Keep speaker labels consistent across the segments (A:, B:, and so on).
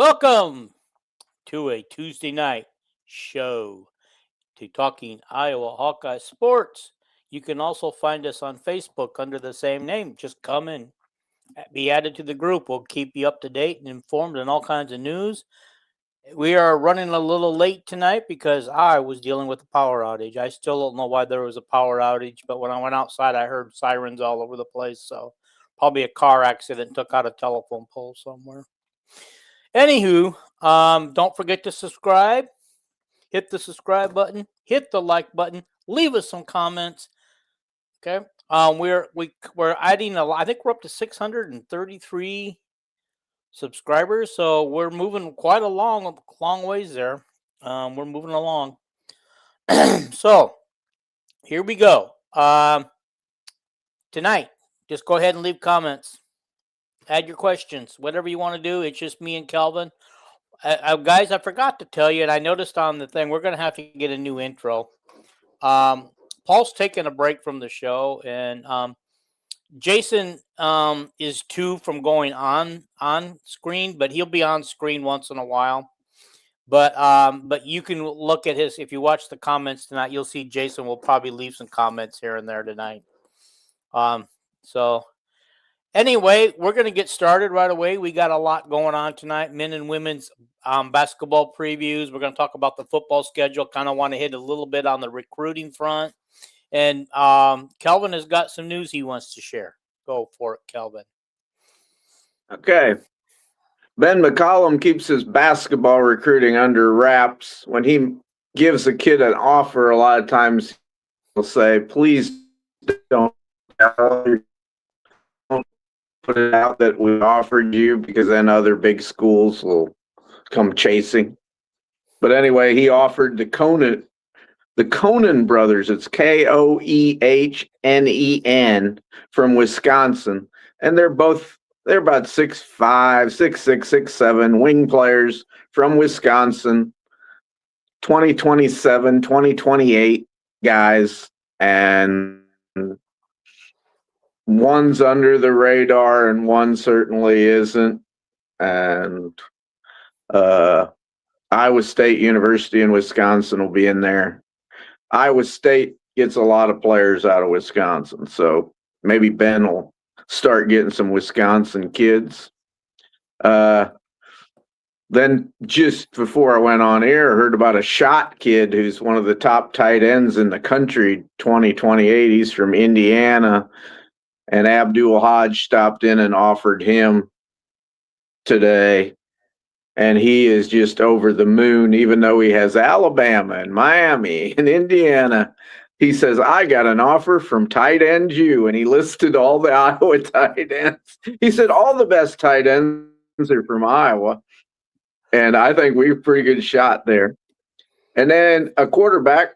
A: Welcome to a Tuesday night show to Talking Iowa Hawkeye Sports. You can also find us on Facebook under the same name. Just come and be added to the group. We'll keep you up to date and informed on all kinds of news. We are running a little late tonight because I was dealing with a power outage. I still don't know why there was a power outage, but when I went outside, I heard sirens all over the place. So probably a car accident took out a telephone pole somewhere. Anywho, don't forget to subscribe. Hit the subscribe button. Hit the like button. Leave us some comments. Okay. We're adding a lot. I think we're up to 633 subscribers, so we're moving quite a long ways there. We're moving along. So here we go. Tonight, just go ahead and leave comments. Add your questions, whatever you want to do. It's just me and Kelvin. Guys, I forgot to tell you, and I noticed on the thing, we're going to have to get a new intro. Paul's taking a break from the show, and Jason is too from going on screen, but he'll be on screen once in a while. But you can look at his, if you watch the comments tonight, you'll see Jason will probably leave some comments here and there tonight. So anyway, we're going to get started right away. We got a lot going on tonight, men and women's basketball previews. We're going to talk about the football schedule, kind of want to hit a little bit on the recruiting front. And Kelvin has got some news he wants to share. Go for it, Kelvin.
B: Okay. Ben McCollum keeps his basketball recruiting under wraps. When he gives a kid an offer, a lot of times he'll say, please don't put it out that we offered you, because then other big schools will come chasing. But anyway, he offered the Conan brothers. It's Koehnen from Wisconsin, and they're about 6'5", 6'6", 6'7", wing players from Wisconsin. 2027, 2028 guys, and one's under the radar and one certainly isn't. And Iowa State University in Wisconsin will be in there. Iowa State gets a lot of players out of Wisconsin, so maybe Ben will start getting some Wisconsin kids. Then just before I went on air, I heard about a shot kid who's one of the top tight ends in the country, 2028. He's from Indiana, and Abdul Hodge stopped in and offered him today. And he is just over the moon, even though he has Alabama and Miami and Indiana. He says, I got an offer from tight end U, and he listed all the Iowa tight ends. He said all the best tight ends are from Iowa, and I think we have a pretty good shot there. And then a quarterback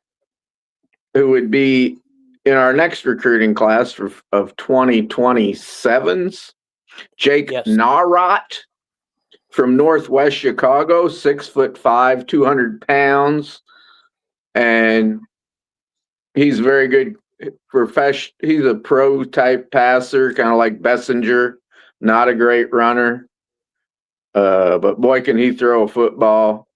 B: who would be in our next recruiting class of 2027s, Jake Narot from Northwest Chicago, 6'5", 200 pounds, and he's very good he's a pro type passer, kind of like Bessinger, not a great runner. But boy, can he throw a football.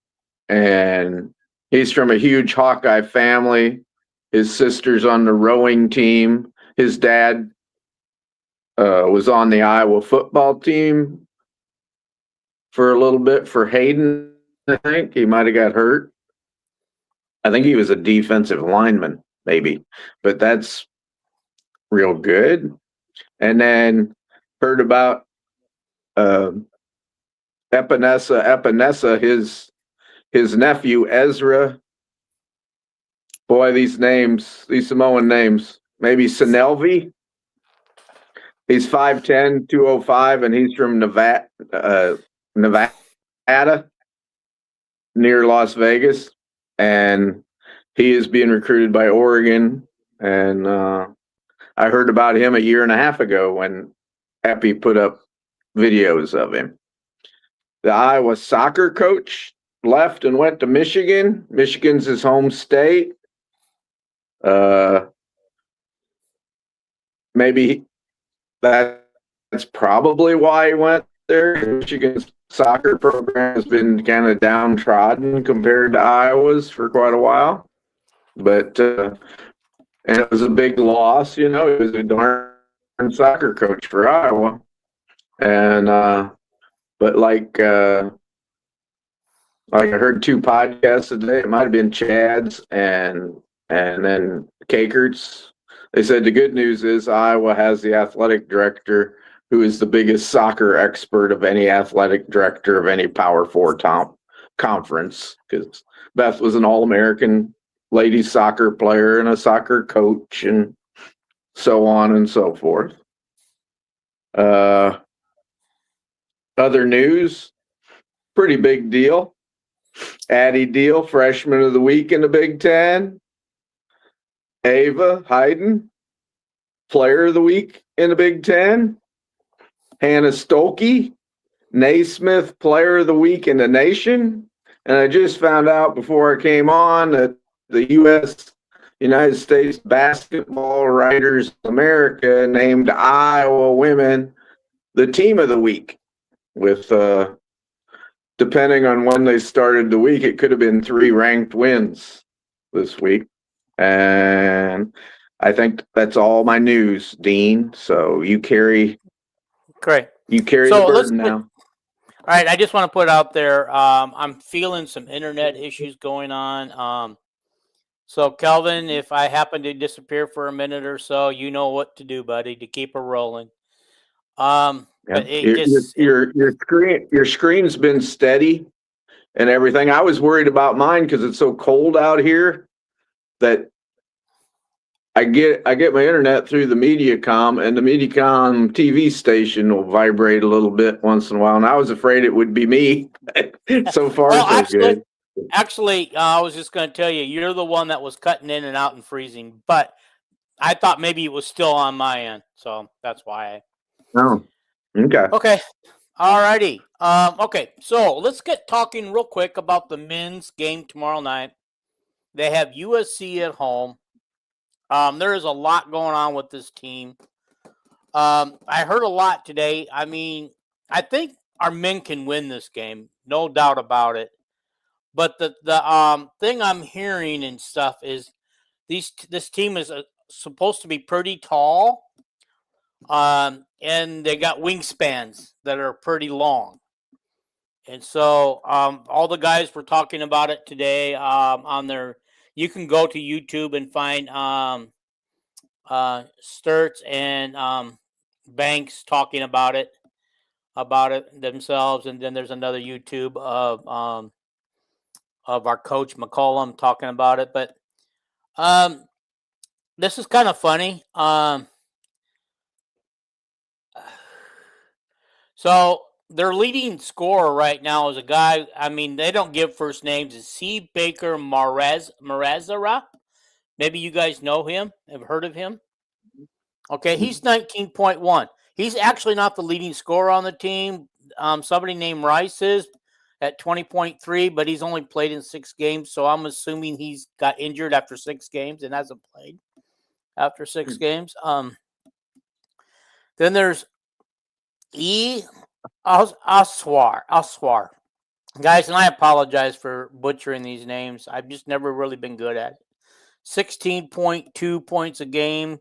B: And he's from a huge Hawkeye family. His sister's on the rowing team. His dad was on the Iowa football team for a little bit for Hayden, I think. He might have got hurt. I think he was a defensive lineman, maybe, but that's real good. And then heard about Epinesa, his nephew Ezra. Boy, these Samoan names. Maybe Sinelvi. He's 5'10", 205, and he's from Nevada, near Las Vegas. And he is being recruited by Oregon. And I heard about him a year and a half ago when Epi put up videos of him. The Iowa soccer coach left and went to Michigan. Michigan's his home state. Maybe that's probably why he went there. Michigan's soccer program has been kind of downtrodden compared to Iowa's for quite a while. But and it was a big loss, you know. It was a darn soccer coach for Iowa, and but like I heard 2 podcasts today. It might have been Chad's and then Cakert's. They said the good news is Iowa has the athletic director who is the biggest soccer expert of any athletic director of any Power Four top conference. Because Beth was an All-American ladies soccer player and a soccer coach and so on and so forth. Other news, pretty big deal. Addie Deal, freshman of the week in the Big Ten. Ava Hayden, player of the week in the Big Ten. Hannah Stolke, Naismith, player of the week in the nation. And I just found out before I came on that the United States Basketball Writers America named Iowa women the team of the week with depending on when they started the week, it could have been 3 ranked wins this week. And I think that's all my news, Dean. So you carry
A: Great.
B: the burden now.
A: All right, I just want to put out there, I'm feeling some internet issues going on. So Kelvin, if I happen to disappear for a minute or so, you know what to do, buddy, to keep her rolling. But
B: your screen's been steady and everything. I was worried about mine because it's so cold out here that I get my internet through the MediaCom, and the MediaCom TV station will vibrate a little bit once in a while. And I was afraid it would be me. So far, so good.
A: Actually, I was just going to tell you, you're the one that was cutting in and out and freezing, but I thought maybe it was still on my end, so that's why.
B: Oh, okay.
A: Okay. All righty. Okay, so let's get talking real quick about the men's game tomorrow night. They have USC at home. There is a lot going on with this team. I heard a lot today. I mean, I think our men can win this game, no doubt about it. But the thing I'm hearing and stuff is this team is supposed to be pretty tall, and they got wingspans that are pretty long. And so all the guys were talking about it today on their. You can go to YouTube and find Sturts and Banks talking about it themselves, and then there's another YouTube of our coach McCollum talking about it. But this is kind of funny. So their leading scorer right now is a guy. I mean, they don't give first names. Is C. Baker Marezera? Maybe you guys know him. Have heard of him? Okay, he's 19.1. He's actually not the leading scorer on the team. Somebody named Rice is at 20.3, but he's only played in 6 games, so I'm assuming he's got injured after 6 games and hasn't played after 6 games. Then there's E. Aswar. Guys, and I apologize for butchering these names. I've just never really been good at it. 16.2 points a game.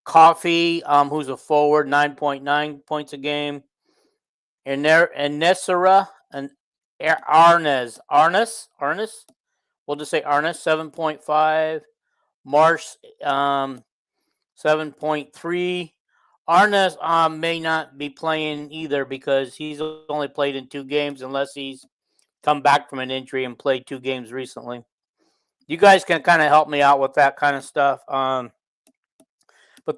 A: Coffee, who's a forward, 9.9 points a game. And Nessera and Arnes. We'll just say Arnes, 7.5. Marsh, 7.3. Arnes may not be playing either because he's only played in 2 games unless he's come back from an injury and played 2 games recently. You guys can kind of help me out with that kind of stuff. But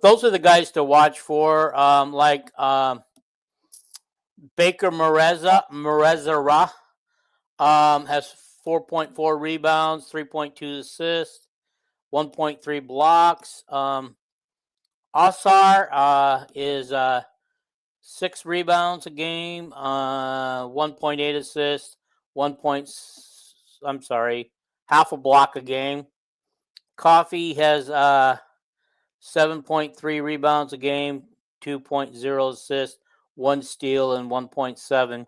A: those are the guys to watch for, Baker Marezera has 4.4 rebounds, 3.2 assists, 1.3 blocks. Asar is 6 rebounds a game, 1.8 assists, half a block a game. Coffee has 7.3 rebounds a game, 2.0 assists, 1 steal, and 1.7.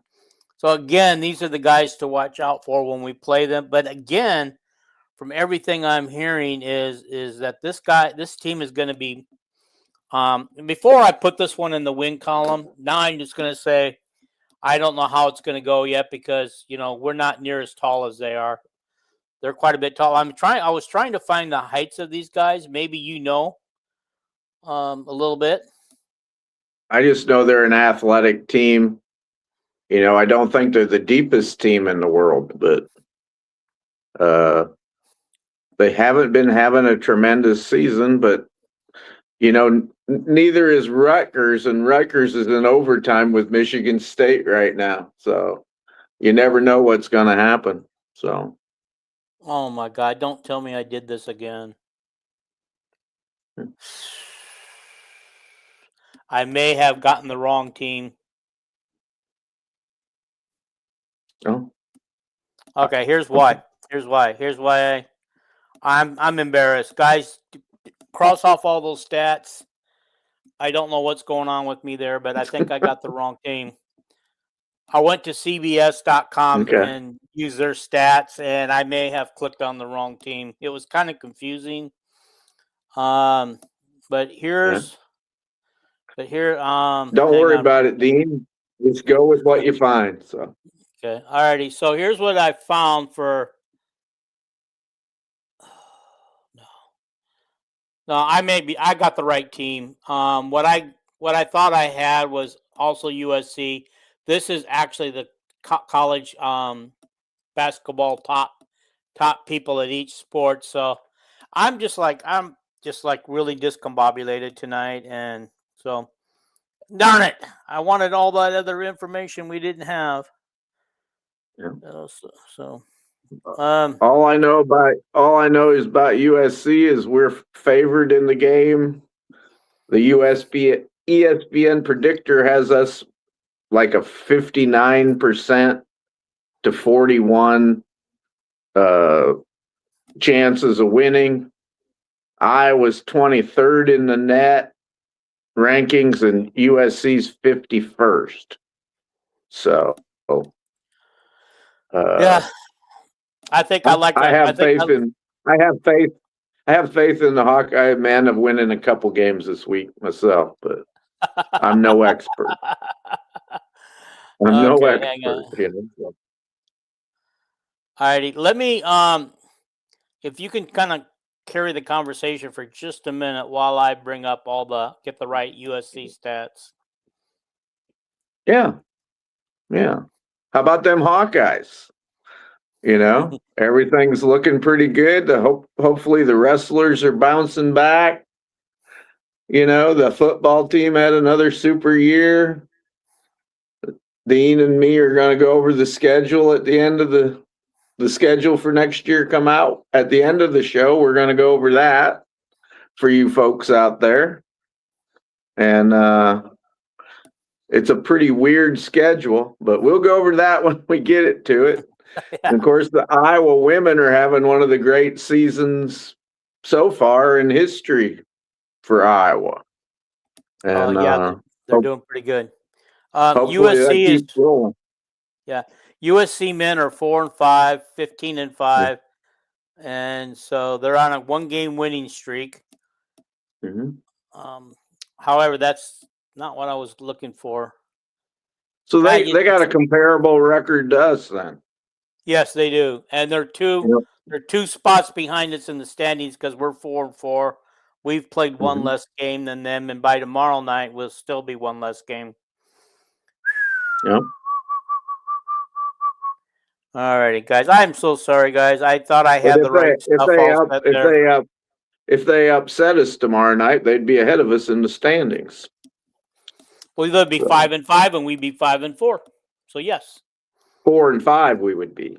A: So again, these are the guys to watch out for when we play them. But again, from everything I'm hearing is that this team is going to be. Before I put this one in the win column, now I'm just going to say I don't know how it's going to go yet because we're not near as tall as they are. They're quite a bit tall. I was trying to find the heights of these guys. Maybe a little bit.
B: I just know they're an athletic team. I don't think they're the deepest team in the world, but they haven't been having a tremendous season. But neither is Rutgers, and Rutgers is in overtime with Michigan State right now. So you never know what's going to happen. So.
A: Oh my God! Don't tell me I did this again. I may have gotten the wrong team.
B: Oh.
A: Okay, here's why. I'm embarrassed. Guys, cross off all those stats. I don't know what's going on with me there, but I think I got the wrong team. I went to CBS.com and used their stats, and I may have clicked on the wrong team. It was kind of confusing. But here.
B: Don't worry about it, Dean. Just go with what you find. So.
A: Okay. Alrighty. So here's what I found for. No, I got the right team. What I thought I had was also USC. This is actually the college basketball top people at each sport. So I'm just like really discombobulated tonight, and so darn it, I wanted all that other information we didn't have.
B: Yeah.
A: All
B: I know is about USC is we're favored in the game. The ESPN predictor has us like a 59% to 41 chances of winning. I was 23rd in the net rankings, and USC's 51st. So,
A: yeah, I think I like that.
B: I have faith in the Hawkeye men of winning a couple games this week myself, but I'm no expert. I'm no expert. So.
A: Alrighty, let me if you can kind of carry the conversation for just a minute while I bring up get the right USC stats.
B: Yeah. How about them Hawkeyes? Everything's looking pretty good. Hopefully the wrestlers are bouncing back. The football team had another super year. Dean and me are going to go over the schedule at the end of the schedule for next year come out. At the end of the show, we're going to go over that for you folks out there. And it's a pretty weird schedule, but we'll go over that when we get it to it. Yeah. And of course, the Iowa women are having one of the great seasons so far in history for Iowa. And
A: they're doing pretty good.
B: USC is rolling.
A: Yeah. USC men are 4-5, 15-5. And so they're on a 1-game winning streak.
B: Mm-hmm.
A: However, that's not what I was looking for.
B: So they got a comparable record to us then.
A: Yes, they do. And they're two spots behind us in the standings because we're 4-4. We've played one less game than them, and by tomorrow night we'll still be one less game.
B: Yeah.
A: All righty, guys. I'm so sorry, guys. I thought I had the right stuff all set there.
B: If they upset us tomorrow night, they'd be ahead of us in the standings.
A: Well, they'd be 5-5, and we'd be 5-4. So yes,
B: 4-5 we would be,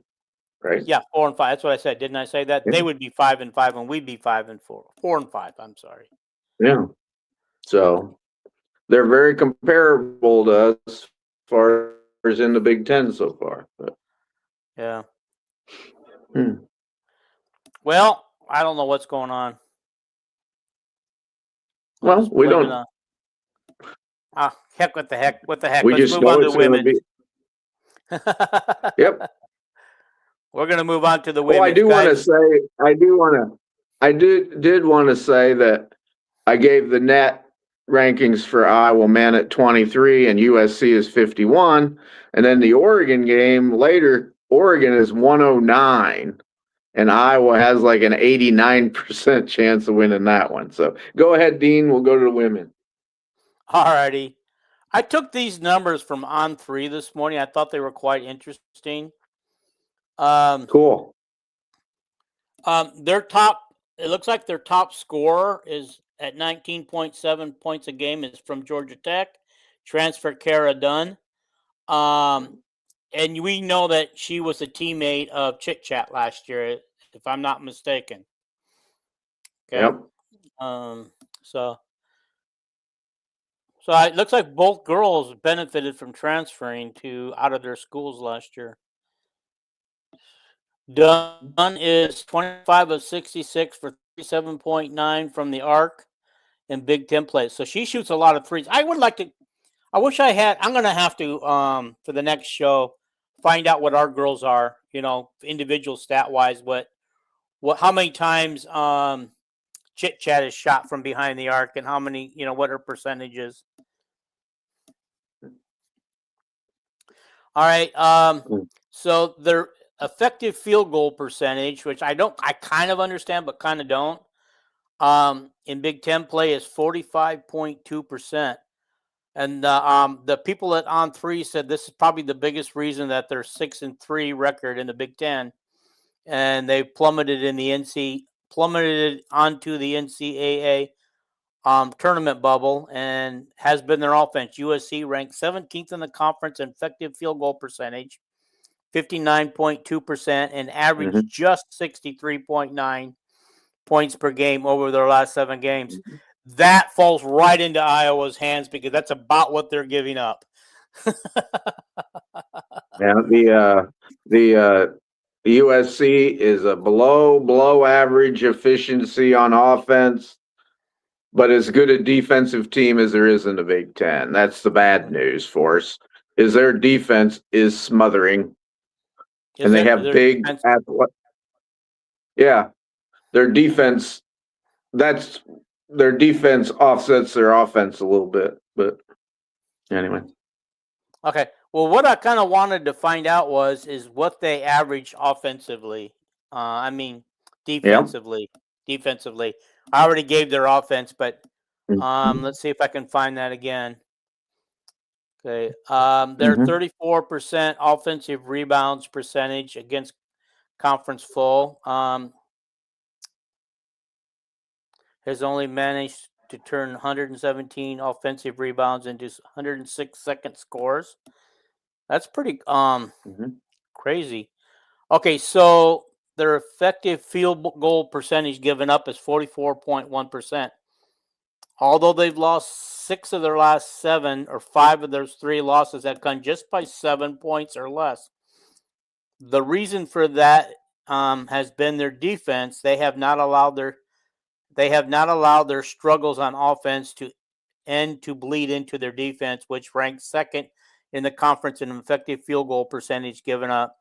B: right?
A: Yeah, 4-5. That's what I said. Didn't I say that? Yeah. They would be 5-5, and we'd be 5-4. 4-5. I'm sorry.
B: Yeah. So they're very comparable to us as far as in the Big Ten so far. But.
A: Yeah. Well, I don't know what's going on.
B: Well, we don't.
A: Heck with the heck. What the heck?
B: We
A: Let's
B: just
A: move on to women.
B: Yep.
A: We're going to move on to the
B: Well,
A: women's.
B: did want to say that I gave the net rankings for Iowa men at 23 and USC is 51. And then the Oregon game later, Oregon is 109 and Iowa has like an 89% chance of winning that one. So go ahead, Dean. We'll go to the women.
A: All righty. I took these numbers from On3 this morning. I thought they were quite interesting.
B: Cool.
A: Their top, it looks like their top scorer is at 19.7 points a game is from Georgia Tech, transfer Kara Dunn. And we know that she was a teammate of Chit Chat last year, if I'm not mistaken. Okay.
B: Yep.
A: So it looks like both girls benefited from transferring to out of their schools last year. Dunn is 25 of 66 for 37.9 from the arc in Big Ten play. So she shoots a lot of threes. I wish I had. I'm going to have to for the next show find out what our girls are. Individual stat wise, how many times Chit Chat is shot from behind the arc, and how many, what her percentage is. All right. So their effective field goal percentage, which I kind of understand, but kind of don't, in Big Ten play is 45.2%. And the people at On3 said this is probably the biggest reason that their 6-3 record in the Big Ten, and they plummeted onto the NCAA tournament bubble, and has been their offense. USC ranked 17th in the conference in effective field goal percentage, 59.2%, and averaged just 63.9 points per game over their last 7 games. That falls right into Iowa's hands because that's about what they're giving up.
B: Yeah, the USC is a below average efficiency on offense, but as good a defensive team as there is in the Big Ten. That's the bad news for us. Is their defense is smothering, and they have big athletes. Yeah, their defense. Their defense offsets their offense a little bit, but anyway.
A: Okay. Well, what I kind of wanted to find out is what they average offensively. Defensively.
B: Yep.
A: Defensively. I already gave their offense, but let's see if I can find that again. Okay. They're 34% offensive rebounds percentage against conference full. Has only managed to turn 117 offensive rebounds into 106 second scores. That's pretty crazy. Okay, so their effective field goal percentage given up is 44.1%. Although they've lost 6 of their last 7, or 5 of those 3 losses have come just by 7 points or less. The reason for that has been their defense. They have not allowed their struggles on offense to bleed into their defense, which ranks second in the conference in effective field goal percentage given up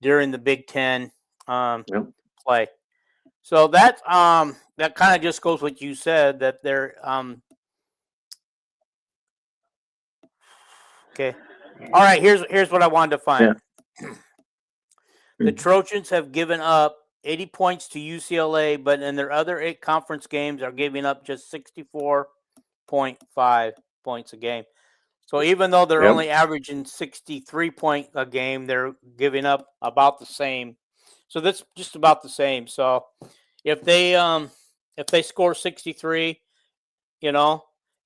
A: during the Big Ten play. So that kind of just goes what you said, that they're okay. All right, here's what I wanted to find. Yeah. The Trojans have given up 80 points to UCLA, but in their other 8 conference games are giving up just 64.5 points a game. So even though they're only averaging 63 points a game, they're giving up about the same. So that's just about the same. So if they score 63,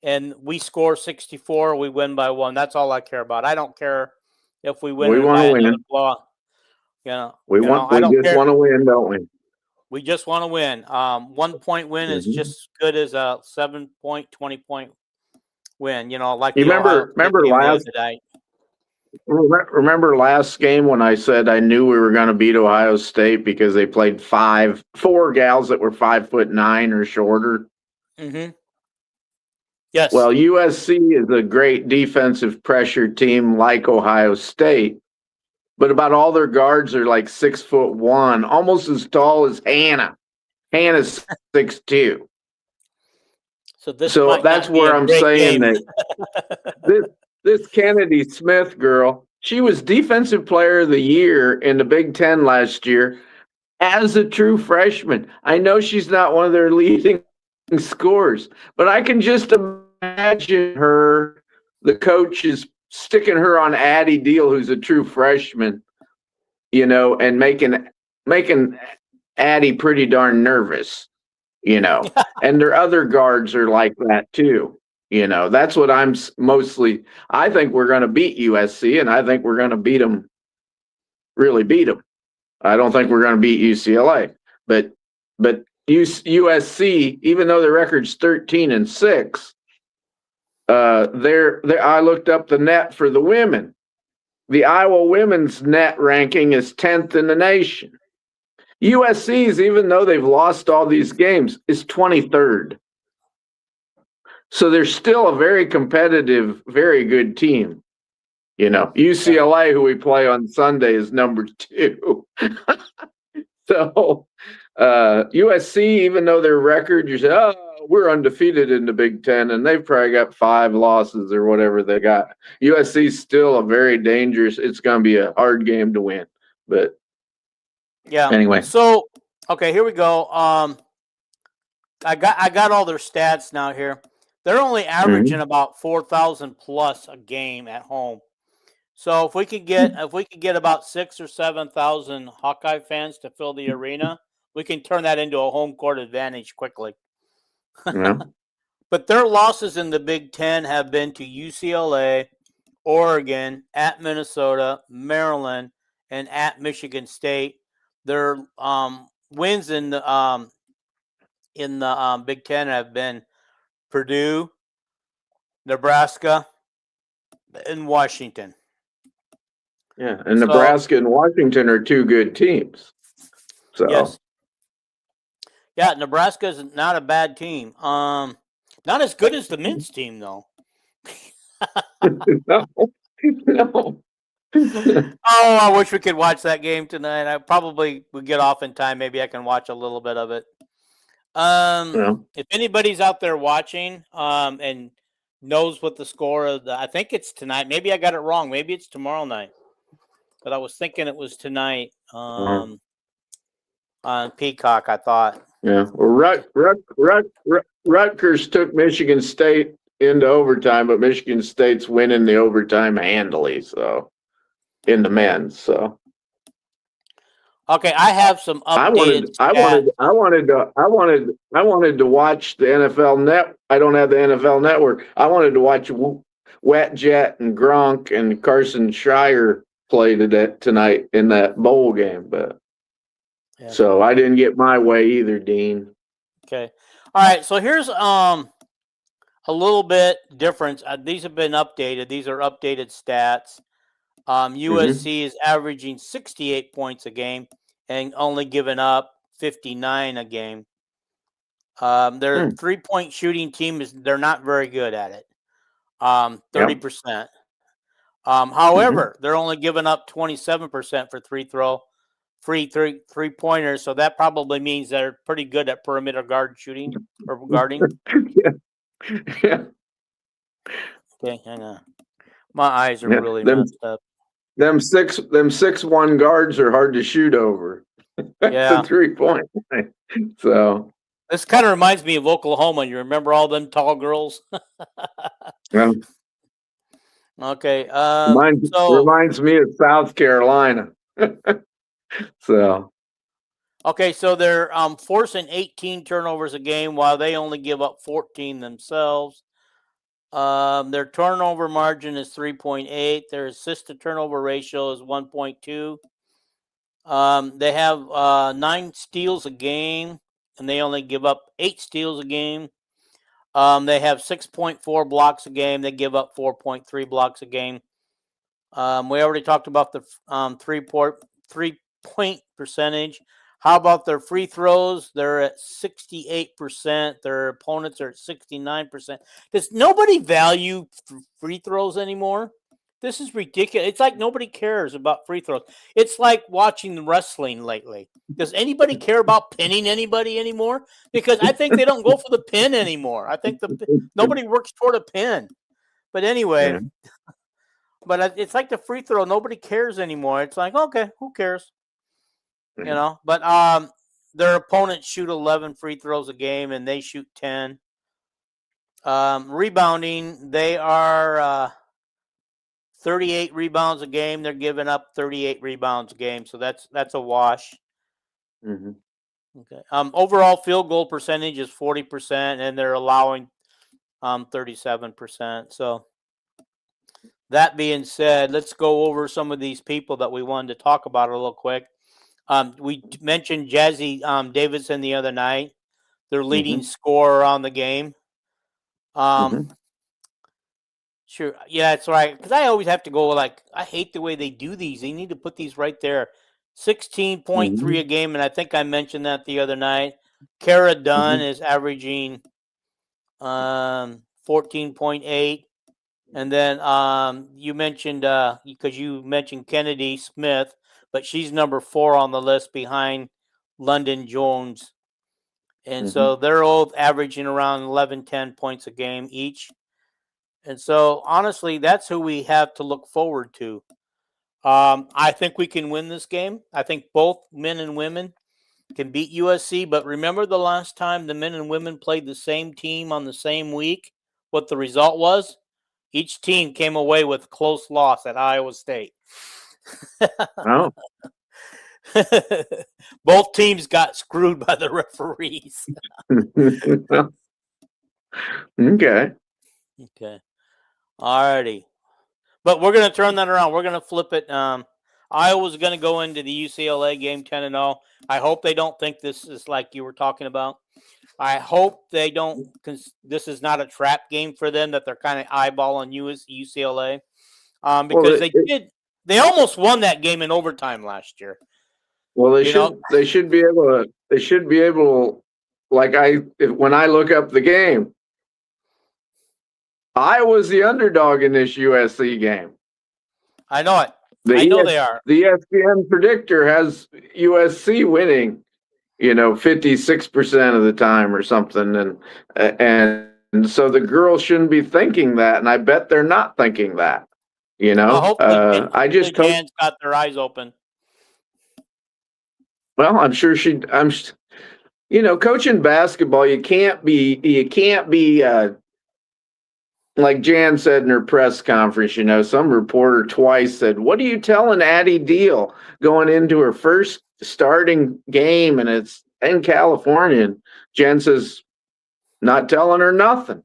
A: and we score 64, we win by 1. That's all I care about. I don't care if we win by another blowout.
B: We just want to win, don't we?
A: We just want to win. 1 point win is just as good as a 7-point, 20-point win. Like you
B: remember last game when I said I knew we were going to beat Ohio State because they played 4 gals that were 5'9" or shorter.
A: Yes.
B: Well, USC is a great defensive pressure team like Ohio State, but about all their guards are like 6'1", almost as tall as Hannah. Hannah's 6'2".
A: So this
B: So
A: might
B: that's
A: not be
B: where
A: a
B: I'm
A: great
B: saying
A: game.
B: that this Kennedy Smith girl, she was Defensive Player of the Year in the Big Ten last year as a true freshman. I know she's not one of their leading scorers, but I can just imagine her, the coach is sticking her on Addie Deal, who's a true freshman, and making Addie pretty darn nervous, and their other guards are like that too. That's what I'm mostly. I think we're going to beat USC, and I think we're going to really beat them. I don't think we're going to beat UCLA, but USC, even though the record's 13-6, I looked up the net for the women. The Iowa women's net ranking is 10th in the nation. USC's, even though they've lost all these games, is 23rd. So they're still a very competitive, very good team. UCLA, who we play on Sunday, is number 2. So USC, even though their record, you say, oh, we're undefeated in the Big Ten, and they've probably got 5 losses or whatever they got. USC's still a very dangerous. It's going to be a hard game to win. But
A: yeah.
B: Anyway.
A: So okay, here we go. I got all their stats now here. They're only averaging about 4,000 plus a game at home. So if we could get about 6,000 or 7,000 Hawkeye fans to fill the arena, we can turn that into a home court advantage quickly.
B: Yeah.
A: But their losses in the Big Ten have been to UCLA, Oregon, at Minnesota, Maryland, and at Michigan State. Their wins in the Big Ten have been Purdue, Nebraska, and Washington.
B: Yeah, and Nebraska and Washington are 2 good teams. So
A: yes. Yeah, Nebraska is not a bad team. Not as good as the men's team, though.
B: No.
A: Oh, I wish we could watch that game tonight. I probably would get off in time. Maybe I can watch a little bit of it. If anybody's out there watching and knows what the score of I think it's tonight. Maybe I got it wrong. Maybe it's tomorrow night. But I was thinking it was tonight on Peacock, I thought.
B: Yeah. Well, Rutgers took Michigan State into overtime, but Michigan State's winning the overtime handily, so in the men's. So
A: okay, I have some updated.
B: I wanted to watch the NFL net. I don't have the NFL Network. I wanted to watch Wet Jet and Gronk and Carson Shire play tonight in that bowl game, but so I didn't get my way either, Dean.
A: Okay, all right. So here's a little bit difference. These have been updated. These are updated stats. USC is averaging 68 points a game and only giving up 59 a game. Their 3-point shooting team they're not very good at it. 30%. However, they're only giving up 27% for three pointers. So that probably means they're pretty good at perimeter guard shooting or guarding.
B: Yeah.
A: Okay, hang on. My eyes are really messed up.
B: Them 6'1" guards are hard to shoot over.
A: Yeah.
B: The 3-point line. So
A: this kind of reminds me of Oklahoma. You remember all them tall girls?
B: Yeah.
A: Okay.
B: Reminds me of South Carolina. So.
A: Okay, so they're forcing 18 turnovers a game while they only give up 14 themselves. Their turnover margin is 3.8. Their assist to turnover ratio is 1.2. They have 9 steals a game, and they only give up 8 steals a game. They have 6.4 blocks a game. They give up 4.3 blocks a game. We already talked about the 3-point percentage. How about their free throws? They're at 68%. Their opponents are at 69%. Does nobody value free throws anymore? This is ridiculous. It's like nobody cares about free throws. It's like watching wrestling lately. Does anybody care about pinning anybody anymore? Because I think they don't go for the pin anymore. I think nobody works toward a pin. But anyway, but it's like the free throw. Nobody cares anymore. It's like, okay, who cares? You know. But their opponents shoot 11 free throws a game, and they shoot 10. Rebounding, they are 38 rebounds a game. They're giving up 38 rebounds a game, so that's a wash.
B: Mm-hmm.
A: Okay. Overall field goal percentage is 40%, and they're allowing 37%. So that being said, let's go over some of these people that we wanted to talk about a little quick. We mentioned Jazzy Davidson the other night, their leading scorer on the game. Sure. Yeah, that's right. Because I always have to go like, I hate the way they do these. They need to put these right there. 16.3 a game, and I think I mentioned that the other night. Kara Dunn is averaging 14.8. And then you mentioned, because you mentioned Kennedy Smith, but she's number 4 on the list behind London Jones. And so they're all averaging around 11, 10 points a game each. And so, honestly, that's who we have to look forward to. I think we can win this game. I think both men and women can beat USC. But remember the last time the men and women played the same team on the same week, what the result was? Each team came away with a close loss at Iowa State.
B: Oh.
A: Both teams got screwed by the referees.
B: Okay.
A: Okay. Alrighty. But we're going to turn that around. We're going to flip it. Iowa's going to go into the UCLA game 10-0. I hope they don't think this is like you were talking about. I hope they don't, because this is not a trap game for them, that they're kind of eyeballing UCLA. Because they almost won that game in overtime last year.
B: Well, they should be able to, like when I look up the game, Iowa's the underdog in this USC game.
A: I know it. I know they are.
B: The ESPN predictor has USC winning, 56% of the time or something, and so the girls shouldn't be thinking that, and I bet they're not thinking that.
A: Hopefully,
B: I just hope
A: Jan's got their eyes open.
B: Well, I'm sure coaching basketball, you can't be like Jan said in her press conference, some reporter twice said, "What are you telling Addie Deal going into her first starting game and it's in California?" And Jen says, "Not telling her nothing."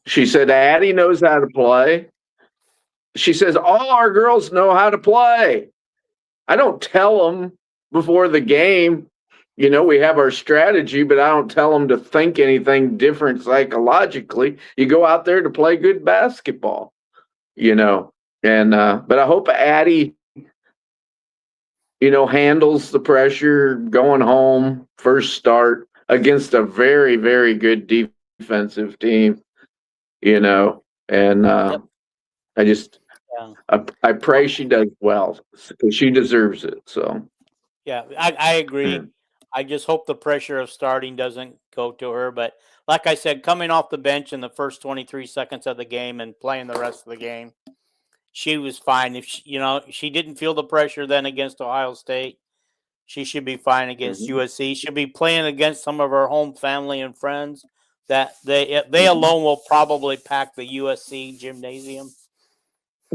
B: She said, "Addie knows how to play." She says, "All our girls know how to play. I don't tell them before the game, we have our strategy, but I don't tell them to think anything different psychologically. You go out there to play good basketball, and but I hope Addie, handles the pressure going home, first start against a very, very good defensive team, and I pray she does well because she deserves it. So.
A: Yeah, I agree. I just hope the pressure of starting doesn't go to her. But like I said, coming off the bench in the first 23 seconds of the game and playing the rest of the game, she was fine. If she didn't feel the pressure then against Ohio State, she should be fine against USC. She'll be playing against some of her home family and friends that they alone will probably pack the USC gymnasium.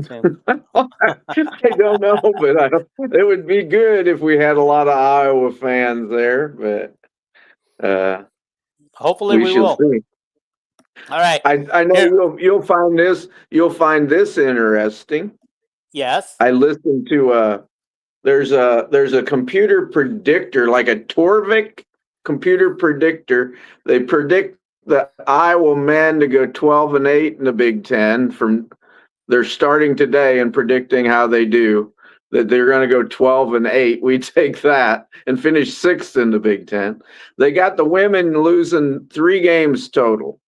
B: I don't know, but it would be good if we had a lot of Iowa fans there. But
A: hopefully we will.
B: See.
A: All right.
B: I know you'll find this interesting.
A: Yes.
B: I listened to there's a computer predictor, like a Torvik computer predictor. They predict the Iowa men to go 12-8 in the Big Ten they're starting today and predicting how they do, that they're going to go 12-8. We take that and finish 6th in the Big Ten. They got the women losing 3 games total.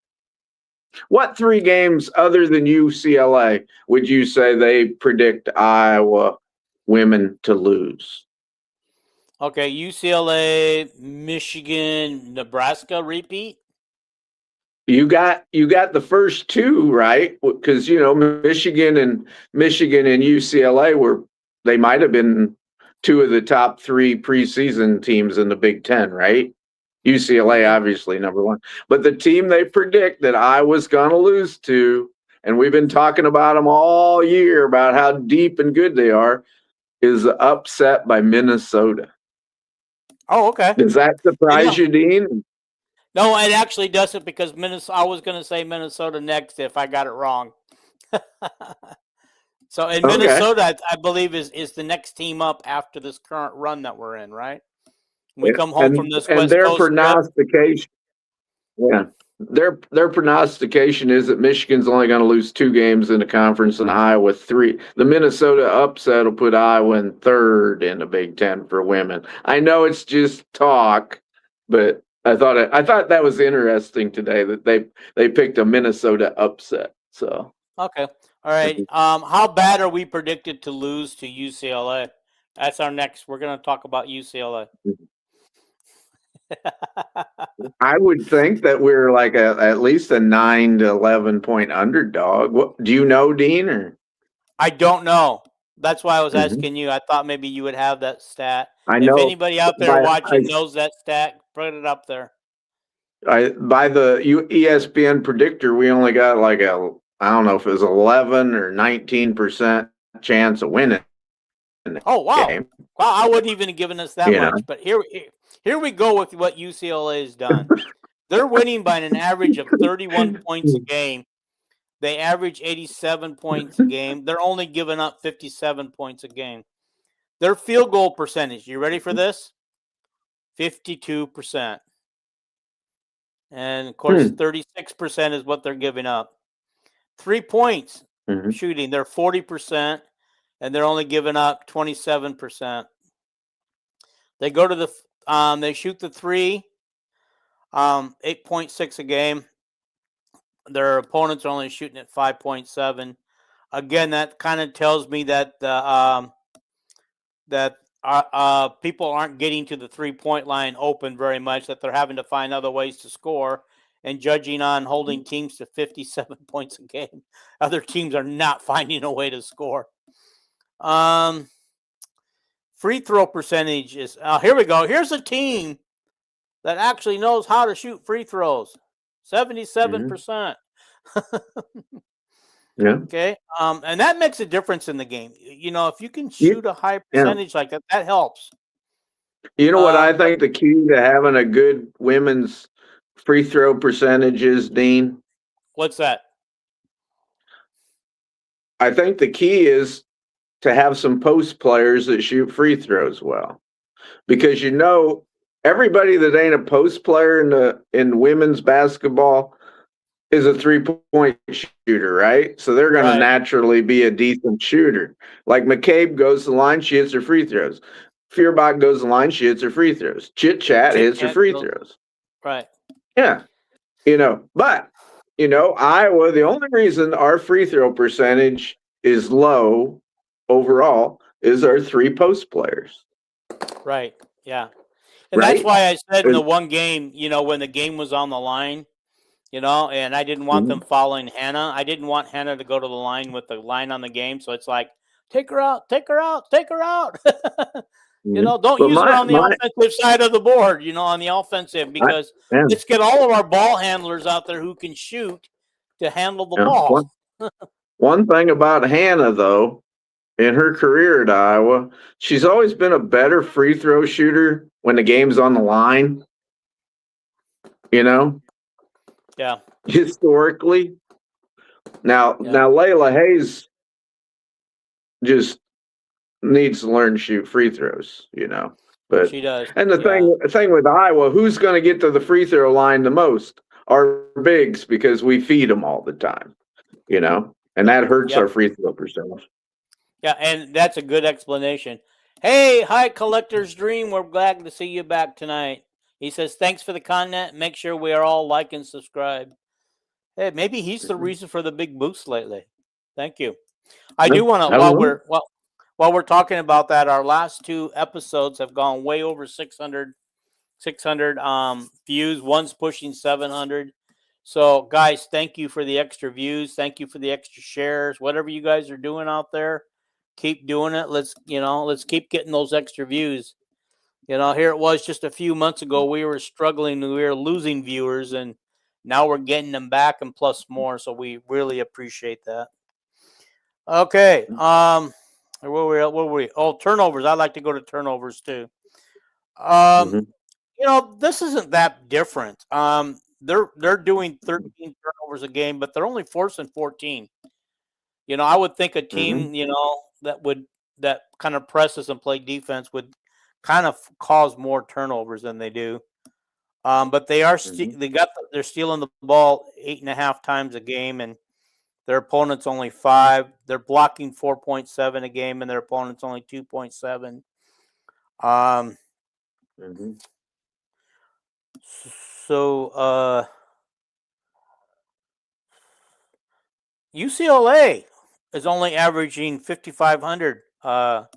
B: What 3 games other than UCLA would you say they predict Iowa women to lose?
A: Okay, UCLA, Michigan, Nebraska repeat.
B: You got the first 2 right, because Michigan and UCLA they might have been 2 of the top 3 preseason teams in the Big Ten, right? UCLA obviously number 1, but the team they predict that I was going to lose to, and we've been talking about them all year about how deep and good they are, is upset by Minnesota.
A: Oh, okay.
B: Does that surprise you, Dean?
A: No, it actually doesn't, because I was going to say Minnesota next if I got it wrong. So, in Minnesota, I believe is the next team up after this current run that we're in, right? We come home from this West
B: their
A: Coast
B: prognostication. Yeah, their prognostication is that Michigan's only going to lose 2 games in the conference, and Iowa 3. The Minnesota upset will put Iowa in 3rd in the Big Ten for women. I know it's just talk, but I thought that was interesting today that they picked a Minnesota upset. So
A: okay, all right. How bad are we predicted to lose to UCLA? That's our next. We're going to talk about UCLA.
B: I would think that we're like at least a 9 to 11 point underdog. What do you know, Dean? Or
A: I don't know. That's why I was asking you. I thought maybe you would have that stat.
B: I
A: If
B: know
A: anybody out there watching knows that stat, put it up there.
B: by the ESPN predictor, we only got like I don't know if it was 11 or 19% chance of winning.
A: Oh, wow.
B: Game.
A: Wow, I wouldn't even have given us that much. But here we go with what UCLA has done. They're winning by an average of 31 points a game. They average 87 points a game. They're only giving up 57 points a game. Their field goal percentage, you ready for this? 52%. And, of course, 36% is what they're giving up. 3 points shooting, they're 40%, and they're only giving up 27%. They go to they shoot the 3, 8.6 a game. Their opponents are only shooting at 5.7. Again, that kind of tells me that people aren't getting to the 3-point line open very much, that they're having to find other ways to score. And judging on holding teams to 57 points a game, other teams are not finding a way to score. Free throw percentage is here we go. Here's a team that actually knows how to shoot free throws. 77%.
B: Yeah.
A: Okay. And that makes a difference in the game. If you can shoot a high percentage like that, that helps.
B: You know what I think the key to having a good women's free throw percentage is, Dean?
A: What's that?
B: I think the key is to have some post players that shoot free throws well. Because everybody that ain't a post player in women's basketball is a 3-point shooter, right? So they're going to naturally be a decent shooter. Like McCabe goes to the line, she hits her free throws. Feuerbach goes to the line, she hits her free throws. Chit Chat hits her free throws.
A: Right.
B: Yeah. But Iowa, the only reason our free throw percentage is low overall is our 3 post players.
A: Right. Yeah. And that's why I said in the one game, when the game was on the line, and I didn't want them following Hannah. I didn't want Hannah to go to the line with the line on the game. So it's like, take her out, take her out, take her out. Don't use her on the offensive side of the board, on the offensive, because let's get all of our ball handlers out there who can shoot to handle the ball.
B: One thing about Hannah, though, in her career at Iowa, she's always been a better free throw shooter when the game's on the line.
A: Yeah.
B: Historically. Now Layla Hayes just needs to learn to shoot free throws, But
A: she does.
B: And the thing with Iowa, who's going to get to the free throw line the most? Our bigs, because we feed them all the time, and that hurts our free throw percentage.
A: Yeah, and that's a good explanation. Hey, hi, Collector's Dream. We're glad to see you back tonight. He says, thanks for the content. Make sure we are all like and subscribe. Hey, maybe he's the
B: Mhm.
A: reason for the big boost lately. Thank you. I
B: Yeah,
A: do want to
B: I don't know.
A: while we're talking about that, our last two episodes have gone way over 600 views. One's pushing 700. So, guys, thank you for the extra views. Thank you for the extra shares. Whatever you guys are doing out there, keep doing it. Let's keep getting those extra views. Here it was just a few months ago. We were struggling. We were losing viewers, and now we're getting them back and plus more. So we really appreciate that. Okay. Where were we? Oh, turnovers. I like to go to turnovers too. Um,
B: Mhm.
A: this isn't that different. They're doing 13 turnovers a game, but they're only forcing 14. I would think a
B: Mhm.
A: team, that kind of presses and play defense would kind of cause more turnovers than they do. But
B: Mhm.
A: they're stealing the ball 8.5 times a game, and their opponent's only 5. They're blocking 4.7 a game, and their opponent's only 2.7. Um,
B: Mhm.
A: so UCLA is only averaging 5,500 for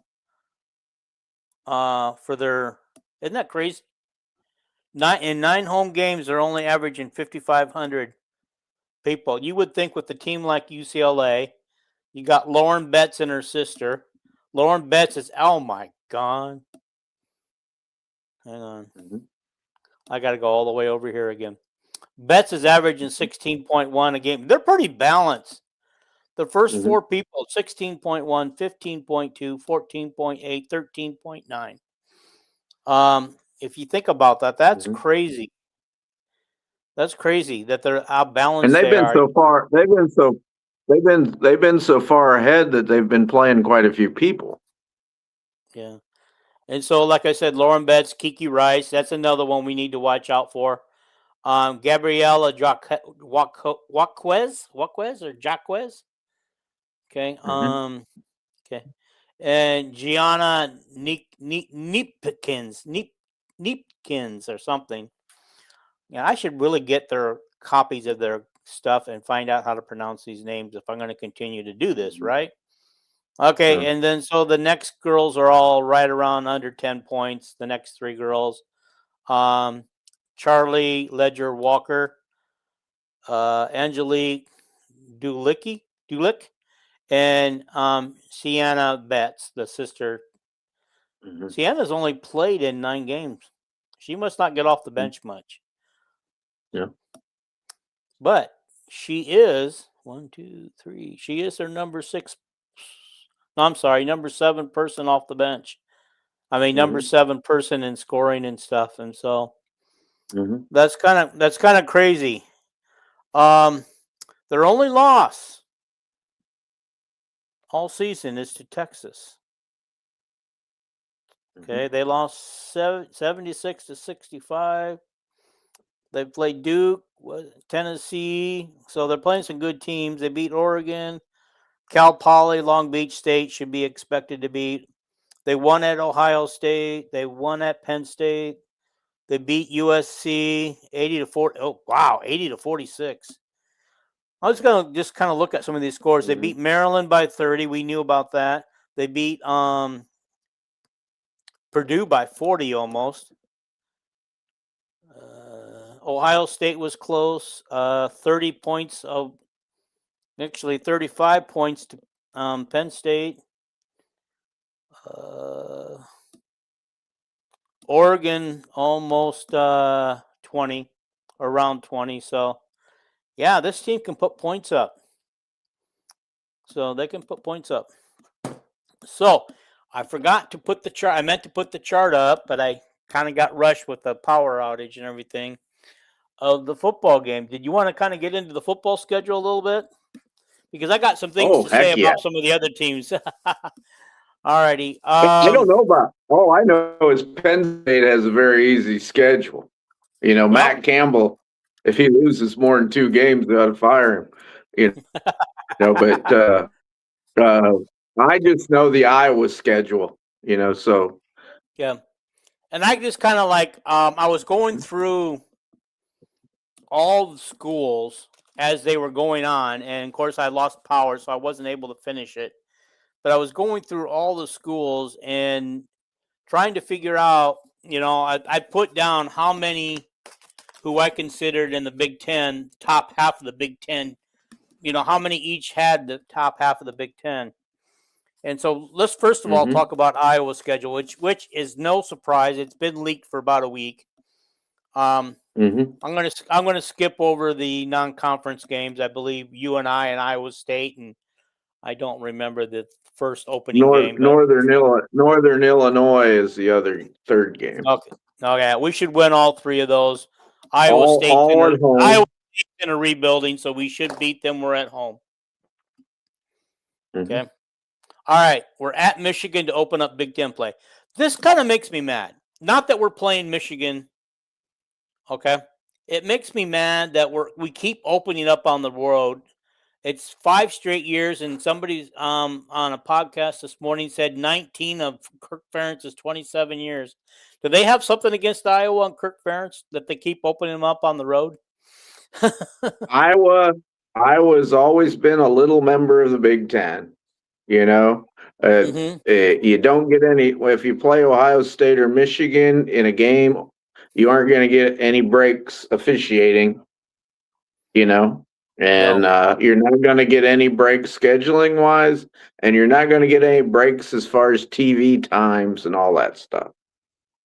A: their. Isn't that crazy? In 9 home games, they're only averaging 5,500 people. You would think with a team like UCLA, you got Lauren Betts and her sister. Lauren Betts is, oh my God. Hang on.
B: Mhm.
A: I got to go all the way over here again. Betts is averaging 16.1 a game. They're pretty balanced. The first
B: Mhm.
A: 4 people, 16.1, 15.2, 14.8, 13.9. If you think about that, that's
B: Mhm.
A: crazy. That's crazy that they're how
B: And
A: balanced
B: they've
A: they
B: been
A: are.
B: so far. They've been so far ahead that they've been playing quite a few people.
A: Yeah. And so, like I said, Lauren Betts, Kiki Rice, that's another one we need to watch out for. Gabriela Jaquez or Jaquez. Okay.
B: Mhm.
A: Okay. And Gianna Neepkins or something. Yeah, I should really get their copies of their stuff and find out how to pronounce these names if I'm going to continue to do this,
B: Mhm.
A: right? Okay,
B: Yeah.
A: and then so the next girls are all right around under 10 points. The next 3 girls, um, Charlie Ledger Walker, Angelique Dulick, and Sienna Betts, the sister.
B: Mhm.
A: Sienna's only played in 9 games. She must not get off the
B: Mhm.
A: bench much,
B: Yeah.
A: but she is 1, 2, 3. She is their number 6. No, I'm sorry, number 7 person off the bench. I mean, number
B: Mhm.
A: 7 person in scoring and stuff, and so
B: Mhm.
A: that's kind of crazy. Um, their only loss all season is to Texas.
B: Mhm.
A: Okay, they lost 76-65. They played Duke, Tennessee, so they're playing some good teams. They beat Oregon, Cal Poly, Long Beach State should be expected to beat. They won at Ohio State. They won at Penn State. They beat USC 80-40. Oh wow, 80-46. I was gonna just kind of look at some of these scores. They
B: Mhm.
A: beat Maryland by 30. We knew about that. They beat Purdue by 40 almost. Ohio State was close. 30 points of actually 35 points to Penn State. Uh, Oregon almost 20, around 20. So yeah, this team can put points up. So they can put points up. So I forgot to put the chart. I meant to put the chart up, but I kind of got rushed with the power outage and everything of the football game. Did you want to kind of get into the football schedule a little bit? Because I got some things
B: Oh
A: to say
B: heck yeah!
A: about some of the other teams. Alrighty.
B: I don't know about. All I know is Penn State has a very easy schedule. You know,
A: Well,
B: Matt Campbell, if he loses more than 2 games, they ought to fire him. You but uh, I just know the Iowa schedule. So
A: yeah. And I just kind of like I was going through all the schools as they were going on, and of course I lost power, so I wasn't able to finish it. But I was going through all the schools and trying to figure out, I put down how many who I considered in the Big Ten, top half of the Big Ten, how many each had the top half of the Big Ten. And so let's first of all talk about Iowa's schedule, which is no surprise. It's been leaked for about a week. I'm gonna skip over the non-conference games. I believe UNI and Iowa State, and I don't remember the first opening game.
B: Northern Illinois is the third game.
A: Okay, we should win all three of those. Iowa State's in a rebuilding, so we should beat them. We're at home. Okay. All right, we're at Michigan to open up Big Ten play. This kind of makes me mad. Not that we're playing Michigan. Okay, it makes me mad that we keep opening up on the road. It's 5 straight years, and somebody's on a podcast this morning said 19 of Kirk Ferentz's 27 years. Do they have something against Iowa and Kirk Ferentz that they keep opening them up on the road?
B: Iowa's always been a little member of the Big Ten. You don't get any. If you play Ohio State or Michigan in a game, you aren't going to get any breaks officiating. And you're not going to get any breaks scheduling wise, and you're not going to get any breaks as far as TV times and all that stuff.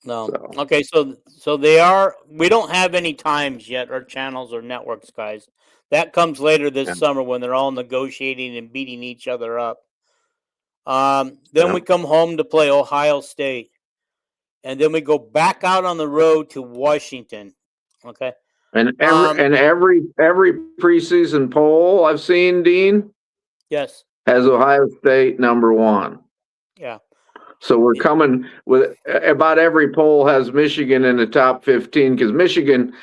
A: No. So. Okay, so they are. We don't have any times yet, or channels or networks, guys. That comes later this summer when they're all negotiating and beating each other up. Then we come home to play Ohio State, and then we go back out on the road to Washington. Okay.
B: And every preseason poll I've seen, Dean,
A: yes,
B: has Ohio State number 1.
A: Yeah.
B: So we're coming with about every poll has Michigan in the top 15 because Michigan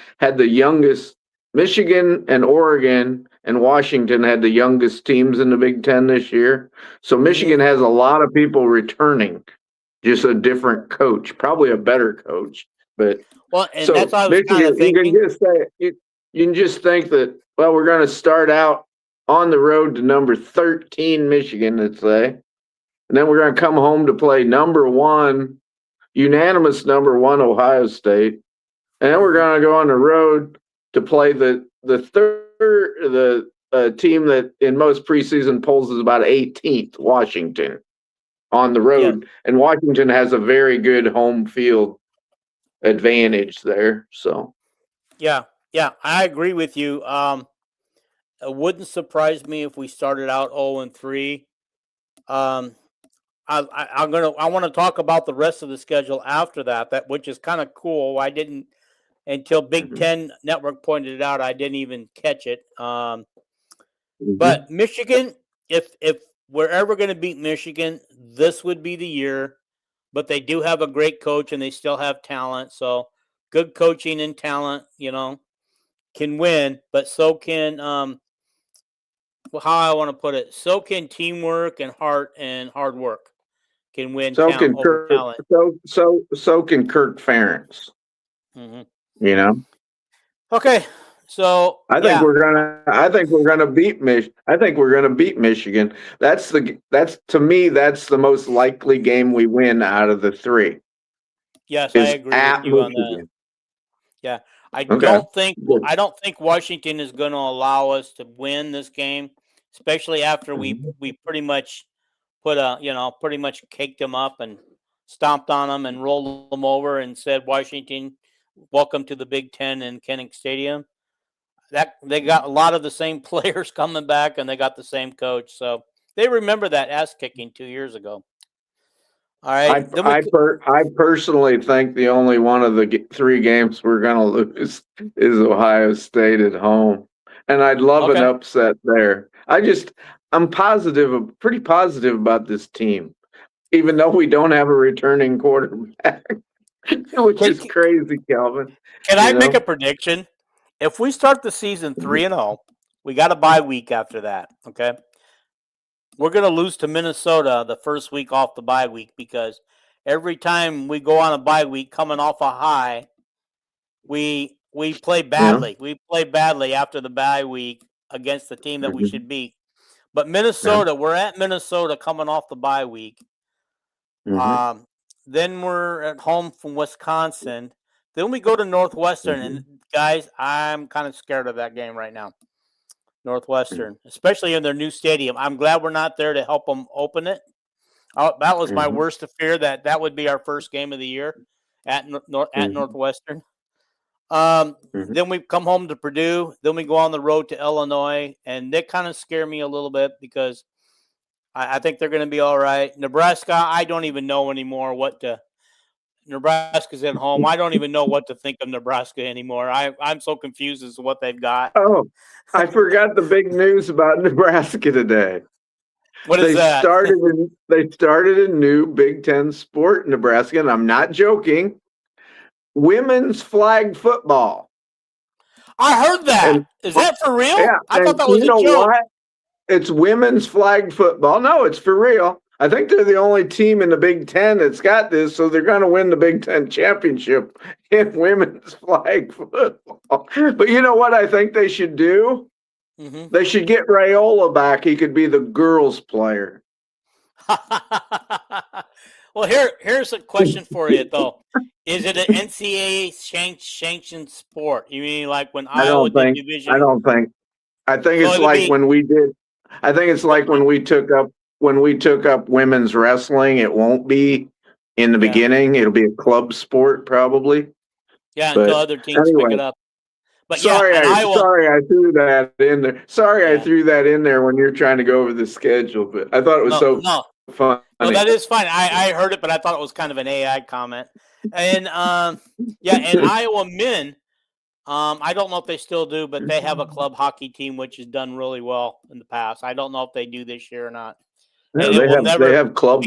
B: and Oregon and Washington had the youngest teams in the Big Ten this year. So Michigan has a lot of people returning, just a different coach, probably a better coach. But
A: that's what I was kind of thinking.
B: You can just think that, well, we're going to start out on the road to number 13 Michigan, let's say, and then we're going to come home to play unanimous number 1 Ohio State, and then we're going to go on the road to play the team that in most preseason polls is about 18th, Washington, on the road. Yeah. And Washington has a very good home field advantage there. So,
A: yeah, I agree with you. It wouldn't surprise me if we started out 0-3. I want to talk about the rest of the schedule after that which is kind of cool. I didn't. Until Big Ten Network pointed it out, I didn't even catch it. But Michigan, if we're ever going to beat Michigan, this would be the year. But they do have a great coach, and they still have talent. So good coaching and talent, can win. But so can, how I want to put it, so can teamwork and heart and hard work can win.
B: So can Kirk. So can Kirk Ferentz.
A: Okay, so
B: I think we're gonna beat Michigan. That's to me that's the most likely game we win out of the 3.
A: Yes, I agree with you on that. Yeah, I don't think Washington is going to allow us to win this game, especially after we pretty much pretty much caked them up and stomped on them and rolled them over and said, Washington, welcome to the Big Ten in Kinnick Stadium. That they got a lot of the same players coming back, and they got the same coach, so they remember that ass kicking 2 years ago. All right.
B: I personally think the only one of the 3 games we're going to lose is Ohio State at home, and I'd love an upset there. I'm pretty positive about this team, even though we don't have a returning quarterback. Which is crazy, Calvin.
A: Can I make a prediction? If we start the season 3-0, we got a bye week after that, okay? We're going to lose to Minnesota the first week off the bye week because every time we go on a bye week coming off a high, we play badly. Yeah. We play badly after the bye week, against the team that we
B: Mhm.
A: should beat. But Minnesota, we're at Minnesota coming off the bye week.
B: Mhm.
A: Then we're at home from Wisconsin. Then we go to Northwestern, and guys, I'm kind of scared of that game right now. Northwestern, especially in their new stadium. I'm glad we're not there to help them open it. That was my
B: Mhm.
A: worst fear, that would be our first game of the year at Northwestern.
B: Mhm.
A: Then we come home to Purdue. Then we go on the road to Illinois, and they kind of scare me a little bit because I think they're going to be all right. Nebraska, I don't even know anymore what to. Nebraska's at home. I don't even know what to think of Nebraska anymore. I'm so confused as to what they've got.
B: Oh, I forgot the big news about Nebraska today.
A: What is that?
B: They started a new Big Ten sport in Nebraska, and I'm not joking. Women's flag football.
A: I heard that.
B: And
A: Is that for real?
B: yeah,
A: I thought that
B: you
A: was a
B: know
A: joke.
B: what? It's women's flag football. No, it's for real. I think they're the only team in the Big Ten that's got this, so they're going to win the Big Ten championship in women's flag football. But you know what I think they should do?
A: Mm-hmm.
B: They should get Raiola back. He could be the girls' player.
A: Well, here's a question for you though: is it an NCAA sanctioned sport? You mean like when Iowa did division?
B: I don't think. I think
A: So
B: it's
A: it would
B: like
A: be-
B: when we did. I think it's like when we took up women's wrestling. It won't be in the
A: Yeah.
B: beginning. It'll be a club sport probably.
A: Yeah,
B: But
A: until other teams pick
B: anyway,
A: it up. But
B: sorry,
A: yeah, and Iowa.
B: sorry I threw that in there. Sorry I
A: Yeah.
B: threw that in there when you're trying to go over the schedule. But I thought it was
A: No,
B: funny.
A: no, that is fine. I heard it, but I thought it was kind of an AI comment. And yeah, and Iowa men. I don't know if they still do, but they have a club hockey team which has done really well in the past. I don't know if they do this year or not.
B: Yeah,
A: And it will never.
B: They have club.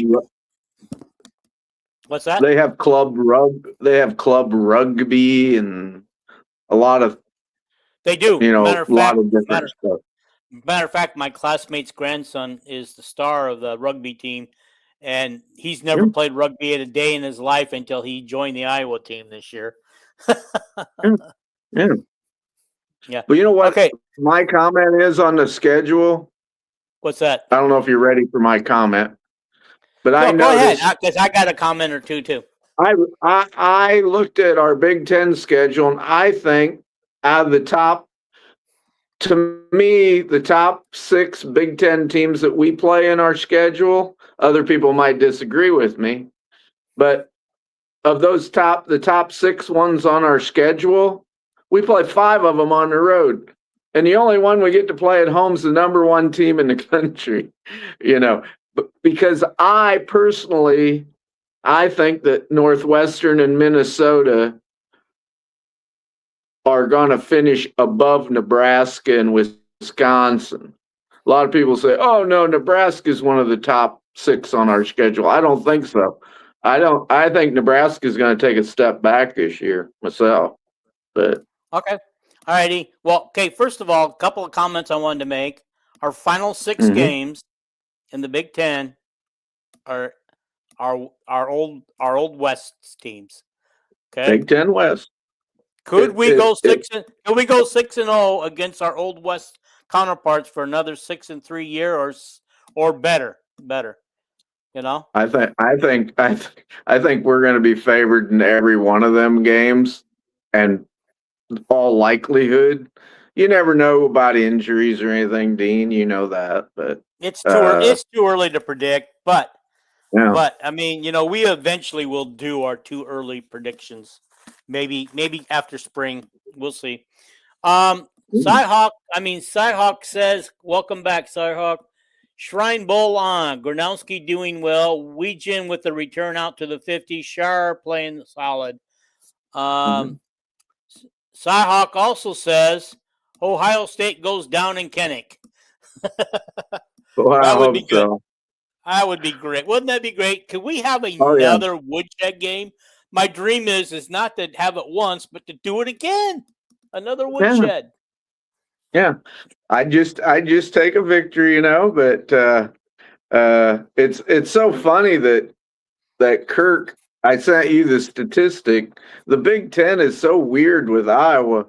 A: What's that?
B: They have club rugby and a lot of
A: They do.
B: a
A: Matter of
B: lot
A: fact,
B: of different stuff.
A: matter of fact, my classmate's grandson is the star of the rugby team, and he's never played rugby a day in his life until he joined the Iowa team this year.
B: Yeah.
A: Yeah.
B: But you know what?
A: Okay.
B: My comment is on the schedule.
A: What's that?
B: I don't know if you're ready for my comment, but
A: No,
B: I
A: go ahead,
B: noticed.
A: because I got a comment or two too.
B: I looked at our Big Ten schedule, and I think out of the top, to me, the top 6 Big Ten teams that we play in our schedule, other people might disagree with me, but of those the top 6 ones on our schedule, we play 5 of them on the road. And the only one we get to play at home is the number 1 team in the country, because I personally, I think that Northwestern and Minnesota are going to finish above Nebraska and Wisconsin. A lot of people say, "Oh no, Nebraska is one of the top 6 on our schedule." I don't think so. I think Nebraska is going to take a step back this year myself. But
A: okay, all righty. Well, okay. First of all, a couple of comments I wanted to make. Our final 6 games in the Big Ten are our old West teams. Okay,
B: Big Ten West.
A: Could we go 6-0 against our old West counterparts for another 6-3 year or better?
B: I think we're going to be favored in every one of them games, and all likelihood. You never know about injuries or anything, Dean. You know that, but
A: it's too early to predict. But
B: yeah.
A: but I mean, we eventually will do our too early predictions. Maybe after spring, we'll see. Cyhawk says, "Welcome back, Cyhawk. Shrine Bowl on. Gronowski doing well. Weejan with the return out to the 50. Shar playing solid." Cyhawk also says, "Ohio State goes down in Kinnick."
B: Well,
A: That would be good.
B: So.
A: That would be great. Wouldn't that be great? Could we have another Woodshed game? My dream is not to have it once, but to do it again. Another Woodshed.
B: Yeah. I just take a victory, but it's so funny that Kirk, I sent you the statistic. The Big Ten is so weird with Iowa.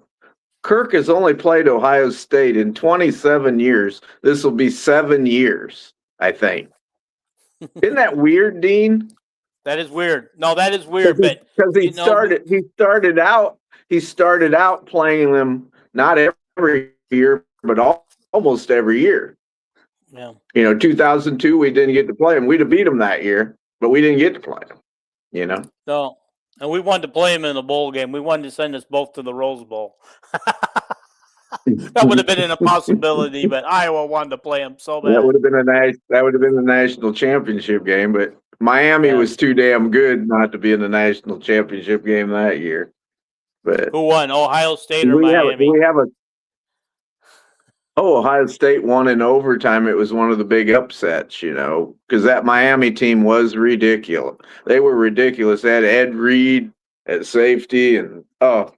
B: Kirk has only played Ohio State in 27 years. This will be 7 years, I think. Isn't that weird, Dean?
A: That is weird. No, that is weird. But
B: Because he started out playing them not every year, but almost every year.
A: Yeah.
B: 2002 we didn't get to play them. We'd have beat them that year, but we didn't get to play them.
A: No, and we wanted to play him in the bowl game. We wanted to send us both to the Rose Bowl. That would have been an impossibility, but Iowa wanted to play him so bad.
B: That would have been a national championship game, but Miami was too damn good not to be in the national championship game that year. But
A: who won, Ohio State or Miami?
B: Ohio State won in overtime. It was one of the big upsets, because that Miami team was ridiculous. They were ridiculous. They had Ed Reed at safety, and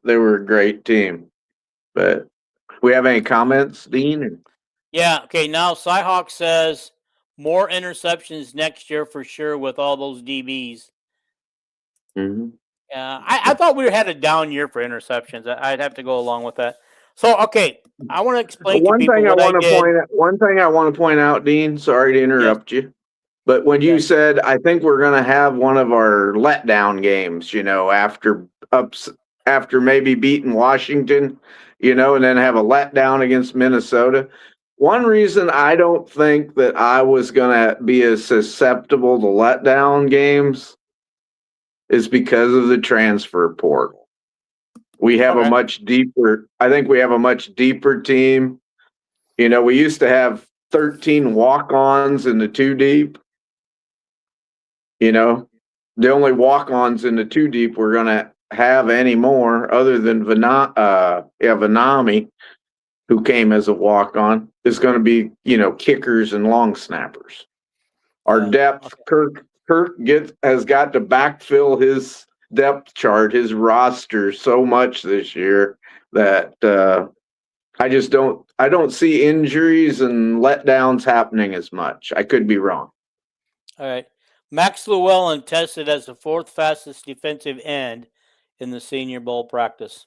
B: they were a great team. But we have any comments, Dean?
A: Yeah. Okay. Now Cyhawk says more interceptions next year for sure with all those DBs.
B: Mm-hmm.
A: I thought we had a down year for interceptions. I'd have to go along with that. So, okay, I want to explain to people what I did.
B: One thing I want to point out, Dean, sorry to interrupt you, but when you said, I think we're going to have one of our letdown games, after maybe beating Washington, and then have a letdown against Minnesota. One reason I don't think that I was going to be as susceptible to letdown games is because of the transfer portal. We have I think we have a much deeper team. We used to have 13 walk-ons in the 2 deep. The only walk-ons in the 2 deep we're going to have anymore, other than Vanami, who came as a walk-on, is going to be, kickers and long snappers. Our depth, Kirk has got to backfill his depth chart, his roster so much this year that I don't see injuries and letdowns happening as much. I could be wrong.
A: All right. Max Llewellyn tested as the 4th fastest defensive end in the Senior Bowl practice.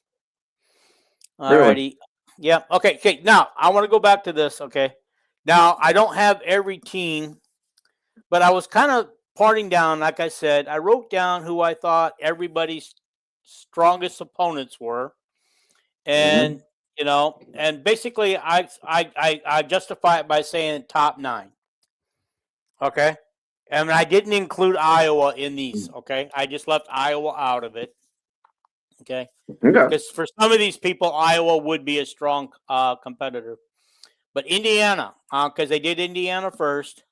A: All righty. Yeah. Okay. Now I want to go back to this. Okay. Now I don't have every team, but I was kind of parting down, like I said. I wrote down who I thought everybody's strongest opponents were, and and basically I justify it by saying top 9. Okay, and I didn't include Iowa in these. Okay, I just left Iowa out of it. Okay, because for some of these people, Iowa would be a strong competitor, but Indiana, because they did Indiana first.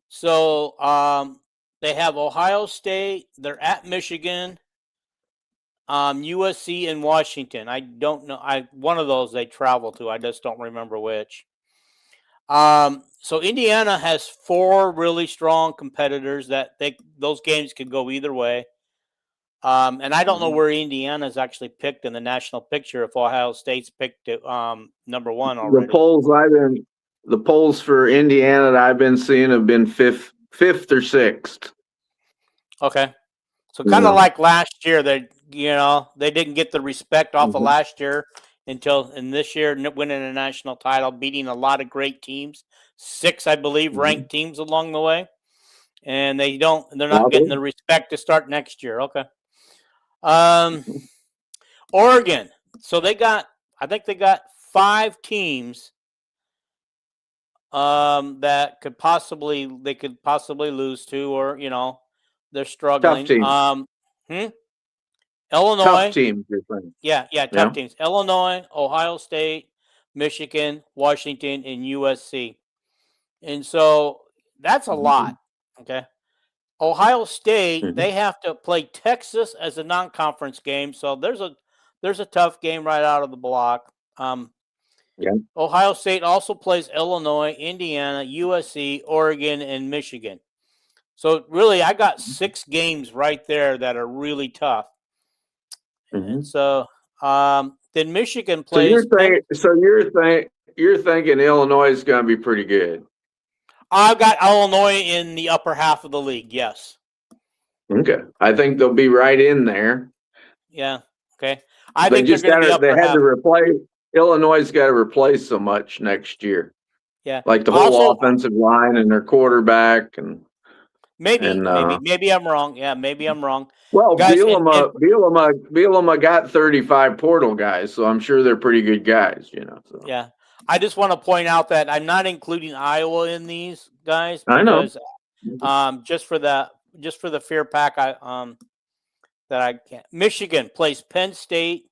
A: So they have Ohio State. They're at Michigan, USC, and Washington. I don't know. One of those they travel to. I just don't remember which. So Indiana has 4 really strong competitors that those games could go either way. And I don't know where Indiana's actually picked in the national picture. If Ohio State's picked it, number 1 already.
B: The polls for Indiana that I've been seeing have been fifth or 6th.
A: Okay, so kind of like last year, they didn't get the respect off of last year until in this year winning a national title, beating a lot of great teams, 6 I believe ranked teams along the way, and they're not getting the respect to start next year. Okay, Oregon, so I think they got 5 teams. That could possibly lose to, or they're struggling.
B: Tough teams.
A: Illinois,
B: tough teams.
A: Tough teams. Illinois, Ohio State, Michigan, Washington, and USC, and so that's a lot. Okay, Ohio State they have to play Texas as a non-conference game, so there's a tough game right out of the block. Ohio State also plays Illinois, Indiana, USC, Oregon, and Michigan. So really, I got 6 games right there that are really tough. And so then Michigan plays.
B: So you're thinking Illinois is going to be pretty good.
A: I've got Illinois in the upper half of the league. Yes.
B: Okay, I think they'll be right in there.
A: Yeah. Okay. I
B: They
A: think they're
B: just
A: going to be
B: got
A: upper
B: they had
A: half.
B: to replace Illinois' got to replace so much next year.
A: Yeah.
B: Like the whole offensive line and their quarterback and
A: maybe
B: and
A: I'm wrong. Yeah, maybe I'm wrong.
B: well,
A: Guys,
B: Bielema got 35 portal guys, so I'm sure they're pretty good guys, So.
A: Yeah. I just want to point out that I'm not including Iowa in these guys
B: I know.
A: because just for the fear pack that I can't. Michigan plays Penn State,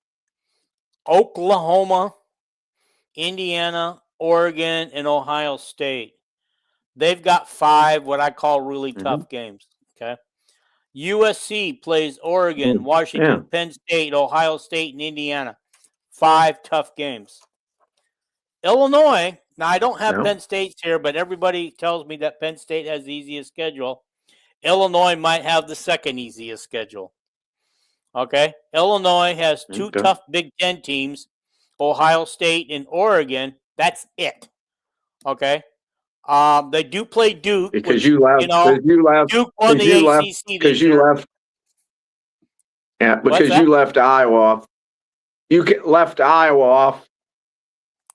A: Oklahoma, Indiana, Oregon, and Ohio State. They've got 5 what I call really tough games. Okay. USC plays Oregon, Washington, Penn State, Ohio State, and Indiana. 5 tough games. Illinois, now I don't have Penn State here, but everybody tells me that Penn State has the easiest schedule. Illinois might have the second easiest schedule. Okay. Illinois has 2 tough Big Ten teams, Ohio State and Oregon. That's it. Okay. They do play Duke
B: Because you left.
A: Duke won the ACC
B: because you left. Yeah, because you left Iowa off. You left Iowa off.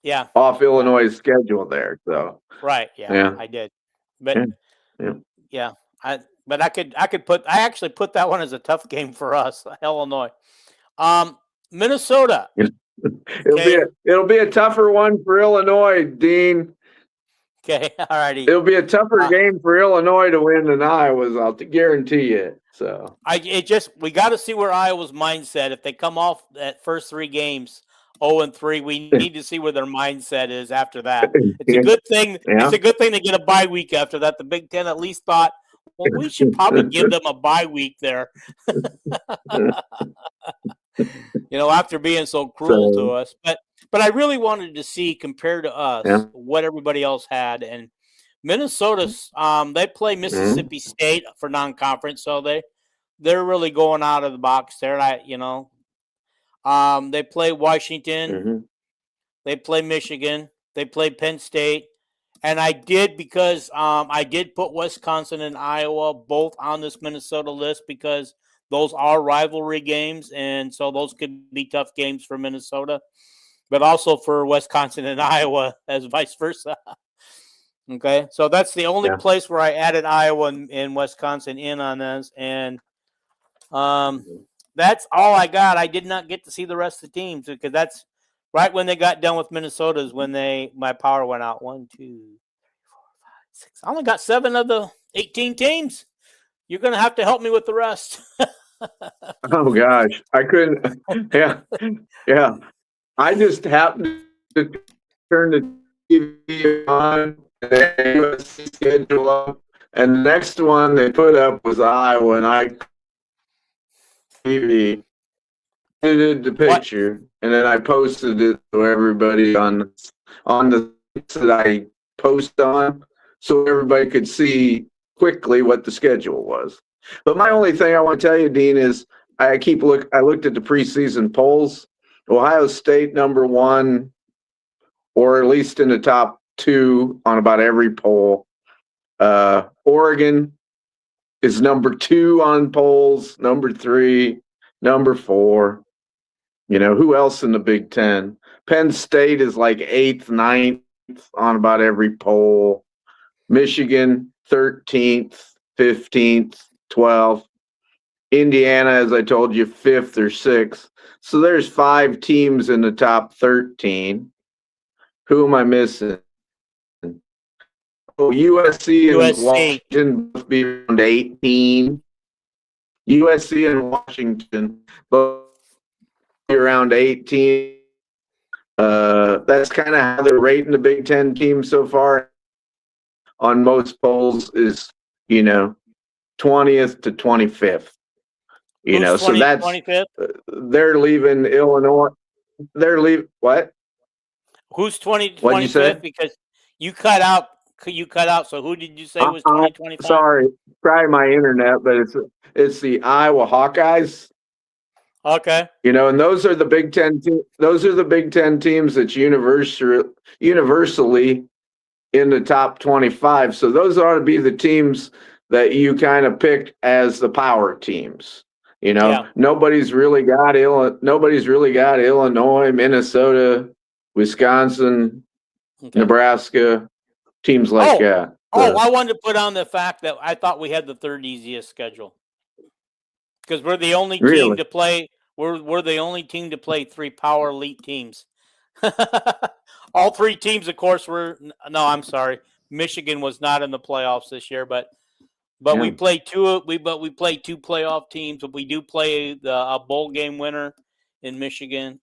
A: Yeah.
B: Off Illinois' schedule there. So.
A: Right. Yeah. I did. But yeah. I actually put that one as a tough game for us, Illinois. Minnesota.
B: It'll be a tougher one for Illinois, Dean.
A: Okay, all righty.
B: It'll be a tougher game for Illinois to win than Iowa's. I'll guarantee you. So
A: we got to see where Iowa's mindset. If they come off that first 3 games 0-3, we need to see where their mindset is after that. It's a good thing. Yeah. It's a good thing to get a bye week after that. The Big Ten at least thought, well, we should probably give them a bye week there. After being so cruel to us. But I really wanted to see, compared to us, what everybody else had. And Minnesota, they play Mississippi State for non-conference, so they're really going out of the box there. They play Washington, they play Michigan, they play Penn State, and I did because I did put Wisconsin and Iowa both on this Minnesota list because those are rivalry games, and so those could be tough games for Minnesota, but also for Wisconsin and Iowa as vice versa. Okay, so that's the only place where I added Iowa and Wisconsin in on this, and that's all I got. I did not get to see the rest of the teams because that's right when they got done with Minnesota is when my power went out. 1, 2, 3, 4, 5, 6. I only got 7 of the 18 teams. You're going to have to help me with the rest.
B: Oh gosh, I couldn't. Yeah. I just happened to turn the TV on and the USC schedule up, and the next one they put up was Iowa, and I TV edited the picture, and then I posted it to everybody on the sites that I post on, so everybody could see quickly what the schedule was. But my only thing I want to tell you, Dean, is I looked at the preseason polls. Ohio State #1, or at least in the top 2 on about every poll. Oregon is #2 on polls, #3, #4. Who else in the Big Ten? Penn State is like 8th, 9th on about every poll. Michigan 13th, 15th, 12th. Indiana, as I told you, 5th or 6th. So there's 5 teams in the top 13. Who am I missing? Oh, USC and Washington must be around 18. USC and Washington both be around 18. That's kind of how they're rating the Big Ten team so far. On most polls is 20th to 25th. So that's 25th? They're leaving Illinois. They're leaving what?
A: Who's 25th? Because you cut out. So who did you say was 2025?
B: Sorry, probably my internet, but it's the Iowa Hawkeyes.
A: Okay.
B: And those are the Big Ten. Those are the Big Ten teams that's universally in the top 25. So those ought to be the teams that you kind of pick as the power teams. You know,
A: Yeah.
B: nobody's really got Illinois, Minnesota, Wisconsin,
A: Okay.
B: Nebraska, teams like
A: Oh,
B: that.
A: I wanted to put on the fact that I thought we had the third easiest schedule because we're the only team
B: Really?
A: to play. We're the only team to play 3 power elite teams. All 3 teams, of course, were no. I'm sorry, Michigan was not in the playoffs this year, but we
B: Yeah.
A: played 2. We played 2 playoff teams. But we do play a bowl game winner in Michigan.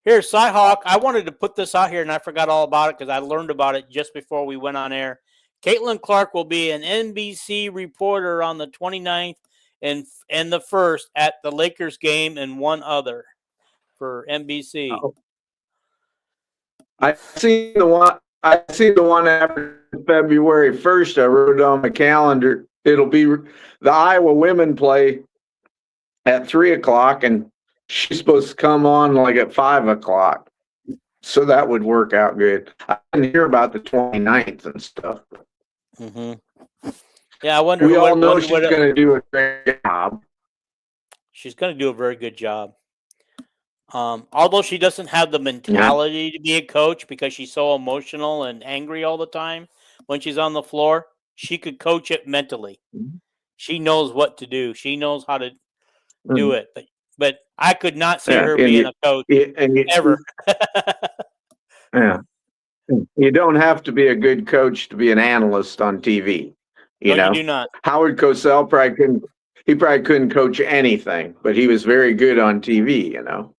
A: Here, Cy-Hawk, I wanted to put this out here, and I forgot all about it because I learned about it just before we went on air. Caitlin Clark will be an NBC reporter on the 29th and the 1st at the Lakers game and one other for NBC.
B: Oh. I see the one after February 1st. I wrote it on my calendar. It'll be the Iowa women play at 3:00, and she's supposed to come on like at 5:00. So that would work out good. I didn't hear about the 29th and stuff.
A: Mm-hmm. Yeah, I wonder.
B: We all know she's going to do a great job.
A: She's going to do a very good job. Although she doesn't have the mentality to be a coach because she's so emotional and angry all the time when she's on the floor, she could coach it mentally. She knows what to do. She knows how to do it. But I could not see her being a coach ever.
B: Yeah. You don't have to be a good coach to be an analyst on TV. You know,
A: you do not.
B: Howard Cosell probably couldn't coach anything, but he was very good on TV, you know.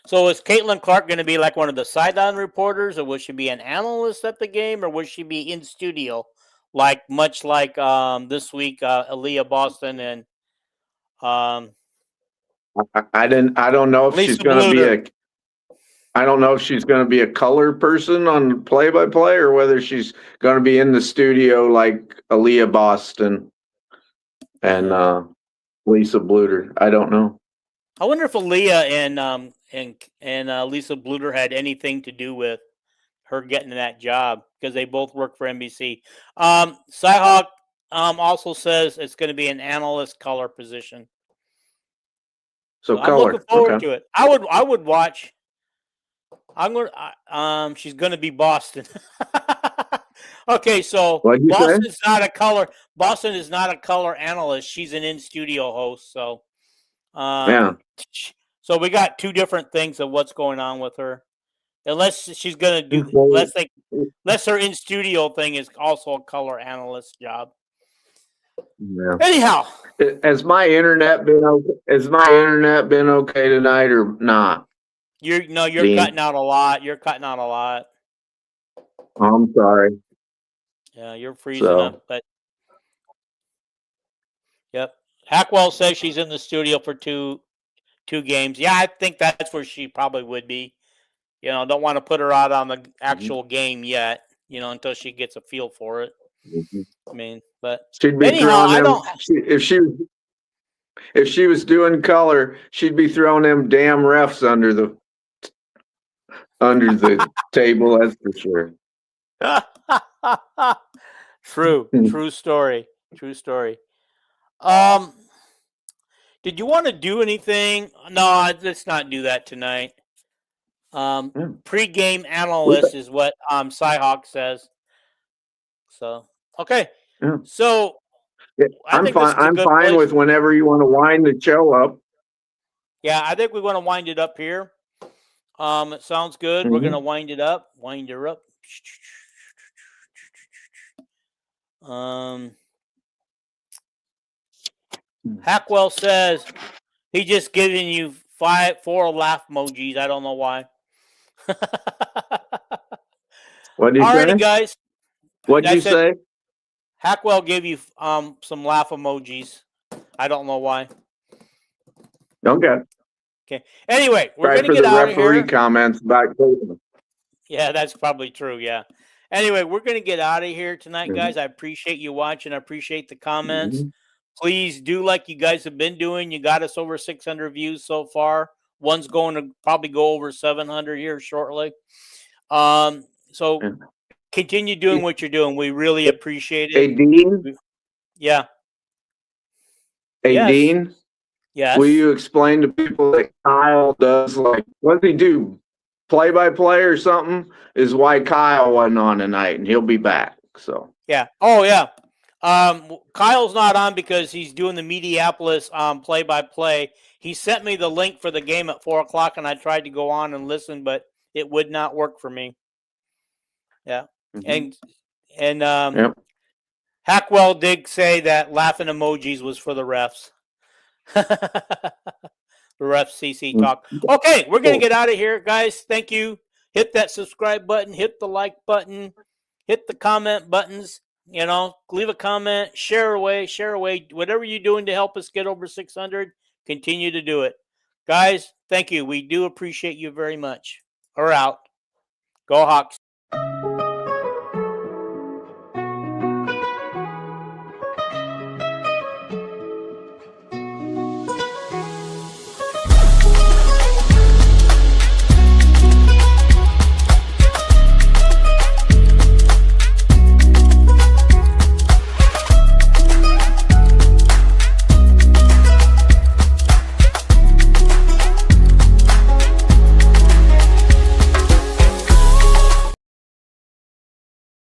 B: So
A: is Caitlin Clark going to be like one of the sideline reporters, or will she be an analyst at the game, or will she be in studio, much like this week, Aaliyah Boston and
B: I don't know if
A: Lisa
B: she's going to be
A: Bluder.
B: I don't know if she's going to be a color person on play-by-play or whether she's going to be in the studio like Aaliyah Boston and Lisa Bluder. I don't know.
A: I wonder if Aaliyah and Lisa Bluder had anything to do with her getting that job because they both work for NBC. Cy-Hawk also says it's going to be an analyst color position.
B: So
A: I'm looking forward to it. I would watch. She's going to be Boston. Okay, so Boston's not a color. Boston is not a color analyst. She's an in-studio host. So,
B: yeah.
A: So we got 2 different things of what's going on with her. Unless she's going to do, unless her in-studio thing is also a color analyst job.
B: Yeah.
A: Anyhow,
B: has my internet been okay tonight or not?
A: You're cutting out a lot. You're cutting out a lot.
B: I'm sorry.
A: Yeah, you're freezing up. But yep, Hackwell says she's in the studio for two games. Yeah, I think that's where she probably would be. You know, don't want to put her out on the actual game yet. You know, until she gets a feel for it. I mean, but
B: she'd be
A: anyhow, I don't.
B: If she was doing color, she'd be throwing them damn refs under the table. That's for sure.
A: True story. Did you want to do anything? No, let's not do that tonight. Pre-game analyst is what Cy-Hawk says. So okay.
B: Yeah.
A: So
B: I'm fine with whenever you want to wind the show up.
A: Yeah, I think we want to wind it up here. It sounds good. We're gonna wind it up. Wind her up. Hackwell says he just giving you 4 laugh emojis. I don't know why.
B: What did you say?
A: Alrighty, guys.
B: What did you say?
A: Hackwell gave you some laugh emojis. I don't know why.
B: Okay.
A: Anyway, we're going to get out of here.
B: Referee comments about Caitlin.
A: Yeah, that's probably true. Yeah. Anyway, we're going to get out of here tonight, guys. I appreciate you watching. I appreciate the comments. Please do like you guys have been doing. You got us over 600 views so far. One's going to probably go over 700 here shortly. So continue doing what you're doing. We really appreciate it.
B: Hey, Dean?
A: Yeah.
B: Hey, yes. Dean?
A: Yes.
B: Will you explain to people that Kyle does, like, what does he do? Play-by-play or something? Is why Kyle wasn't on tonight, and he'll be back. So
A: Yeah. Oh, yeah. Kyle's not on because he's doing the Mediapolis play-by-play. He sent me the link for the game at 4:00, and I tried to go on and listen, but it would not work for me. Yeah. And
B: yep.
A: Hackwell did say that laughing emojis was for the refs. The ref CC talk. Okay, we're going to get out of here, guys. Thank you. Hit that subscribe button. Hit the like button. Hit the comment buttons. You know, leave a comment. Share away. Whatever you're doing to help us get over 600, continue to do it. Guys, thank you. We do appreciate you very much. We're out. Go Hawks.